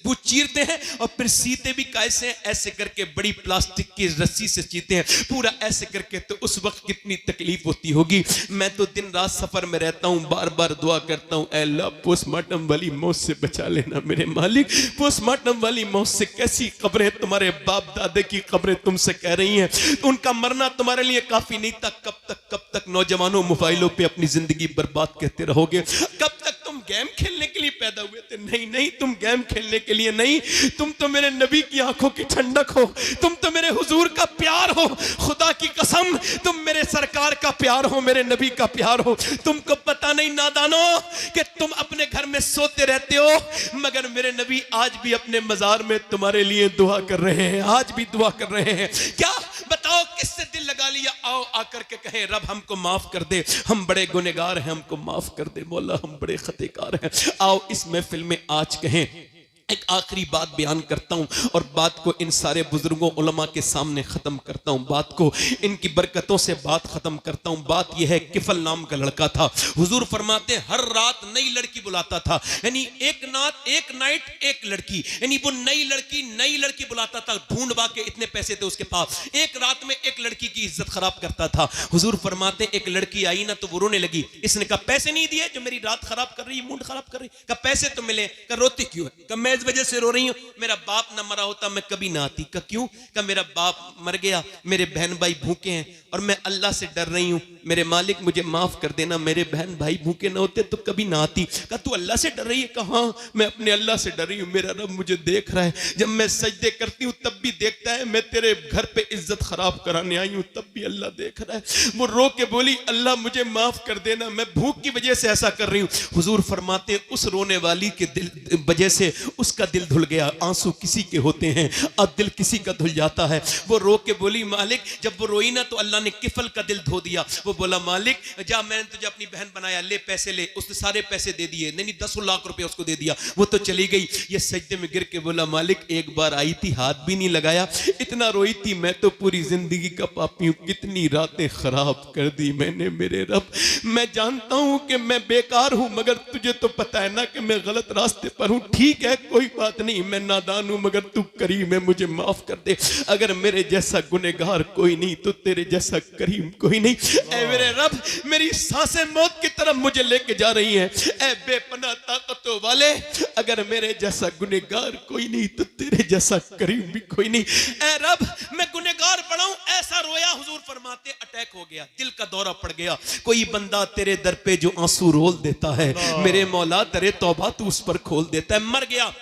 वो चीरते हैं और फिर सीते भी कैसे हैं, ऐसे करके बड़ी प्लास्टिक की रस्सी से चीरते हैं, पूरा ऐसे करके, तो उस वक्त कितनी तकलीफ होती होगी। मैं तो दिन रात सफर में रहता हूं, बार बार दुआ करता हूं, अल्लाह पोस्टमार्टम वाली मौत से बचा लेना मेरे मालिक। पोस्टमार्टम वाली मौत से कैसी कब्रें तुम्हारे बाप दादे की कब्रें तुमसे कह रही हैं, तो उनका मरना तुम्हारे लिए काफी नहीं था। कब तक नौजवानों मोबाइलों पे अपनी जिंदगी बर्बाद कहते रहोगे? कब तक तुम गेम खेलने के लिए पैदा हुए थे? नहीं, तुम गेम खेलने के लिए नहीं, तुम तो मेरे नबी की आंखों की ठंडक हो, तुम तो मेरे हुजूर का प्यार हो। खुदा की कसम तुम मेरे सरकार का प्यार हो, मेरे नबी का प्यार हो। तुमको पता नहीं नादानो कि तुम अपने घर में सोते रहते हो, मगर मेरे नबी आज भी अपने मजार में तुम्हारे लिए दुआ कर रहे हैं, आज भी दुआ कर रहे हैं। क्या बताओ किससे दिल लगा लिया? आओ आकर के कहें रब हमको माफ कर दे, हम बड़े गुनहगार हैं, हमको माफ कर दे मौला, हम बड़े खतेकार हैं। आओ इस महफिल में आज कहें। एक आखिरी बात बयान करता हूं और बात को इन सारे बुजुर्गों उलमा के सामने खत्म करता हूं, बात को इनकी बरकतों से बात खत्म करता हूं। बात यह है, किफल नाम का लड़का था। हुजूर फरमाते हर रात नई लड़की बुलाता था, यानी एक नाइट एक लड़की, यानी वो नई लड़की बुलाता था। ढूंढवा के इतने पैसे थे उसके पास, एक रात में एक लड़की की इज्जत खराब करता था। हुजूर फरमाते एक लड़की आई ना तो वो रोने लगी। इसने कहा पैसे नहीं दिए जो मेरी रात खराब कर रही, मूड खराब कर रही। कहा पैसे तो मिले। कहा रोती क्यों है? कहा मैं मैं इस वजह से रो रही हूँ, मेरा बाप ना मरा होता मैं कभी ना आती। का क्यों? का मेरा बाप मर गया, मेरे बहन भाई भूखे हैं और मैं अल्लाह से डर रही हूँ, मेरे मालिक मुझे माफ कर देना, मेरे बहन भाई भूखे ना होते तो कभी ना आती। का तू अल्लाह से डर रही है? कहा मैं अपने अल्लाह से डर रही हूँ, मेरा रब मुझे देख रहा है, जब मैं सजदे करती हूँ तब भी देखता है, मैं तेरे घर पे इज्जत खराब कराने आई हूँ तब भी अल्लाह देख रहा है। वो रो के बोली अल्लाह मुझे माफ कर देना, मैं भूख की वजह से ऐसा कर रही हूँ। हुजूर फरमाते उस रोने वाली के दिल वजह से उसका दिल धुल गया। आंसू किसी के होते हैं अब दिल किसी का धुल जाता है। वो रो के बोली मालिक, जब वो रोई ना तो अल्लाह ने किफल का दिल धो दिया। वो बोला मालिक जा, मैंने तुझे अपनी बहन बनाया, ले पैसे ले। उसने सारे पैसे दे दिए, नहीं 10 लाख रुपए उसको दे दिया, वो तो चली गई। ये सजदे में गिर के बोला मालिक एक बार आई थी, हाथ भी नहीं लगाया, इतना रोई थी, मैं तो पूरी जिंदगी का पापी हूं, कितनी रातें खराब कर दी मैंने मेरे रब। मैं जानता हूं कि मैं बेकार हूं, मगर तुझे तो पता है ना कि मैं गलत रास्ते पर हूं। ठीक है कोई बात नहीं, मैं नादान हूं, मगर तू करीम है, मुझे माफ कर दे। अगर मेरे जैसा गुनहगार कोई नहीं तो तेरे जैसा करीम कोई नहीं। ऐ मेरे रब, मेरी सांसें मौत की तरफ मुझे लेके जा रही हैं। ऐ बेपनाह ताकतों वाले, अगर मेरे जैसा गुनहगार कोई नहीं तो तेरे जैसा करीम भी कोई नहीं। ऐ रब, मैं गुनहगार पड़ा हूं, ऐसा रोया। हुजूर फरमाते अटैक हो गया, दिल का दौरा पड़ गया। कोई बंदा तेरे दर पे जो आंसू रोल देता है, मेरे मौला तेरे तौबा तू उस पर खोल देता है। मर गया,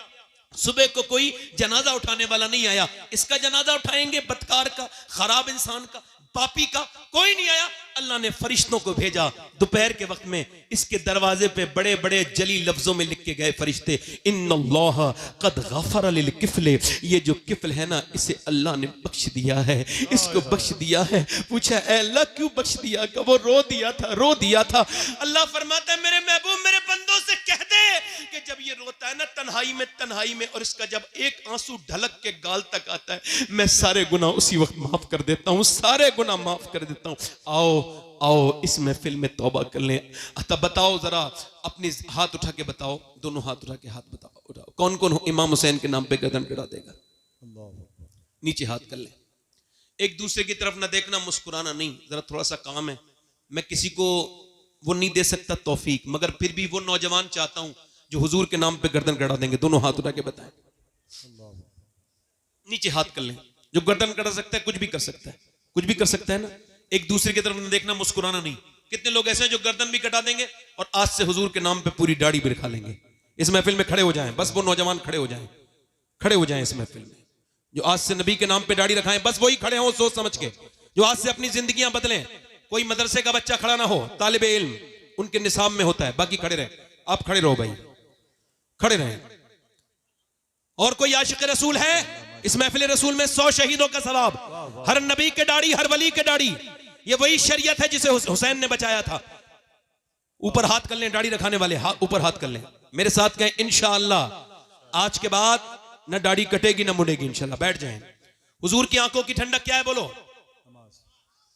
सुबह को कोई जनाजा उठाने वाला नहीं आया। इसका जनाजा उठाएंगे बदकार का, खराब इंसान का, पापी का, कोई नहीं आया। अल्लाह ने फरिश्तों को भेजा। दोपहर के वक्त में इसके दरवाजे पे बड़े बड़े जली लफ्जों में लिख के गए फरिश्ते, इन्नल्लाह कद गफर लिल किफले। ये जो किफल है ना, इसे अल्लाह ने बख्श दिया है, इसको बख्श दिया है। पूछा ऐ अल्लाह क्यों बख्श दिया? का वो रो दिया था। अल्लाह फरमाता है मेरे महबूब मेरे बंदों से कह दे कि जब ये रोता है ना तन्हाई में और इसका जब एक आंसू ढलक के गाल तक आता है, मैं सारे गुनाह उसी वक्त माफ कर देता हूँ, सारे गुनाह माफ कर देता हूँ। आओ इस महफिल में तौबा कर लें। तब बताओ जरा, अपने हाथ उठा के बताओ, दोनों हाथ उठा के हाथ बताओ, उठाओ, कौन कौन इमाम हुसैन के नाम पे गर्दन गिरा देगा? नीचे हाथ कर लें। एक दूसरे की तरफ ना देखना, मुस्कुराना नहीं, जरा थोड़ा सा काम है। मैं किसी को वो नहीं दे सकता तौफीक, मगर फिर भी वो नौजवान चाहता हूं जो हुजूर के नाम पे गर्दन गड़ा देंगे। दोनों हाथ उठा के बताएं, नीचे हाथ कर लें। जो गर्दन गड़ा सकता है कुछ भी कर सकता है, कुछ भी कर सकता है ना। एक दूसरे की तरफ न देखना, मुस्कुराना नहीं। कितने लोग ऐसे हैं जो गर्दन भी कटा देंगे और आज से हुजूर के नाम पे पूरी दाढ़ी भी रखा लेंगे। इस महफिल में खड़े हो जाएं, बस वो नौजवान खड़े हो जाएं इस महफिल में, जो आज से नबी के नाम पे दाढ़ी रखाएं, बस वही खड़े हो सोच समझ के, जो आज से अपनी जिंदगियां बदलें। कोई मदरसे का बच्चा खड़ा ना हो, तालिबे इल्म उनके निसाब में होता है, बाकी खड़े रहे। आप खड़े रहो भाई, खड़े रहें। और कोई आशिक रसूल है इस महफिल रसूल में 100 शहीदों का सवाब, हर नबी के दाढ़ी, हर वली के दाढ़ी। ये वही शरीयत है जिसे हुसैन ने बचाया था। ऊपर हाथ कर लें, दाढ़ी रखाने वाले ऊपर हाथ कर लें, मेरे साथ कहें इंशाअल्लाह आज के बाद ना दाढ़ी कटेगी ना मुड़ेगी इंशाअल्लाह। बैठ जाएं। हुजूर की आंखों की ठंडक क्या है बोलो?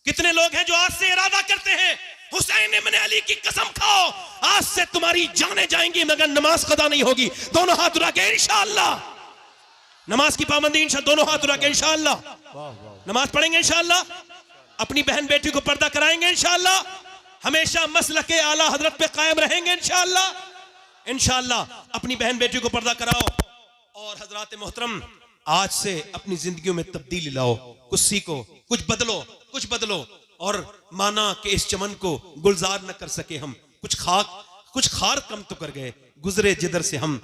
कितने लोग हैं जो आज से इरादा करते हैं हुसैन इब्न अली की कसम खाओ आज से तुम्हारी जानें जाएंगी मगर नमाज कदा नहीं होगी। दोनों हाथ उठा के इंशाअल्लाह नमाज की पाबंदी, इंशाअल्लाह दोनों हाथ उठा के इंशाअल्लाह नमाज पढ़ेंगे, इंशाअल्लाह अपनी बहन बेटी को पर्दा कराएंगे, इंशाअल्लाह हमेशा मसलक आला हजरत पे कायम रहेंगे, इंशाअल्लाह इंशाअल्लाह अपनी बहन बेटी को पर्दा कराओ। और हजरात मोहतरम आज से अपनी जिंदगियों में तब्दीली लाओ, कुछ सीखो, कुछ बदलो और माना कि इस चमन को गुलजार न कर सके हम, कुछ खार कम तो कर गए, गुजरे जिधर से हम,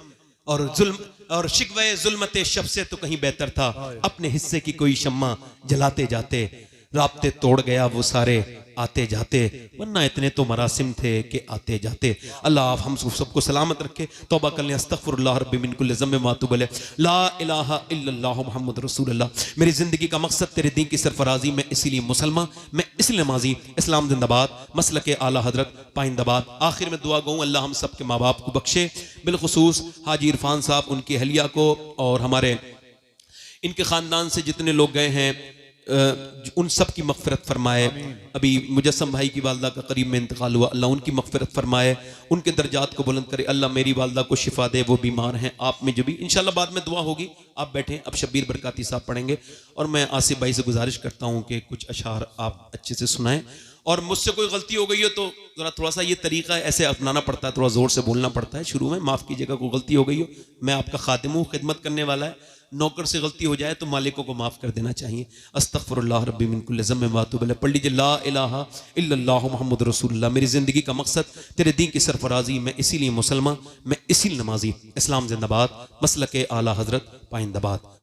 और जुल्म और शिकवे जुल्मते शब से तो कहीं बेहतर था अपने हिस्से की कोई शम्मा जलाते जाते, राब्ते तोड़ गया वो सारे आते जाते, वरना इतने तो मरासिम थे कि आते जाते। अल्लाह हम सबको सलामत रखे। तौबा कर लें, अस्तगफिरुल्लाह रब्बी मिन कुल्लि ज़म्बिन व अतूबु इलैह, ला इलाहा इल्लल्लाह मुहम्मद रसूलुल्लाह। मेरी जिंदगी का मकसद तेरे दीन की सरफराजी, मैं इसीलिए मुसलमान, मैं इसलिए नमाजी, इस्लाम जिंदाबाद, मसलक आला हजरत पाइंदाबाद। आखिर में दुआ गूँ अल्लाह हम सब के माँ बाप को बख्शे, बिलखुसूस हाजी इरफान साहब, उनकी अहलिया को और हमारे इनके ख़ानदान से जितने लोग गए हैं उन सब की मग़फ़िरत फरमाए। अभी मुजस्सम भाई की वालदा का करीब में इंतकाल हुआ, अल्लाह उनकी मग़फ़िरत फरमाए, उनके दर्जात को बुलंद करे। अल्लाह मेरी वालदा को शिफा दे, वो बीमार हैं। आप में जो भी इंशाल्लाह बाद में दुआ होगी, आप बैठें। अब शब्बीर बरकाती साहब पढ़ेंगे और मैं आसिफ भाई से गुजारिश करता हूँ कि कुछ अशार आप अच्छे से सुनाएं। और मुझसे कोई गलती हो गई हो तो ज़रा थोड़ा सा ये तरीका ऐसे अपनाना पड़ता है, थोड़ा ज़ोर से बोलना पड़ता है शुरू में। माफ़ कीजिएगा, कोई गलती हो गई हो, मैं आपका खादिम हूँ, खिदमत करने वाला है। नौकर से गलती हो जाए तो मालिकों को माफ़ कर देना चाहिए। अस्तग़फ़िरुल्लाह रब्बी मिन कुल्लि ज़म्बिन व अतूबु इलैह। पढ़ लीजिए ला इलाहा इल्लल्लाहु मुहम्मदुर रसूलुल्लाह। मेरी ज़िंदगी का मकसद तेरे दीन की सरफराजी, मैं इसीलिए मुसलमान, मैं इसीलिए नमाजी। इस्लाम जिंदाबाद, मसलक आला हज़रत पाइंदाबाद।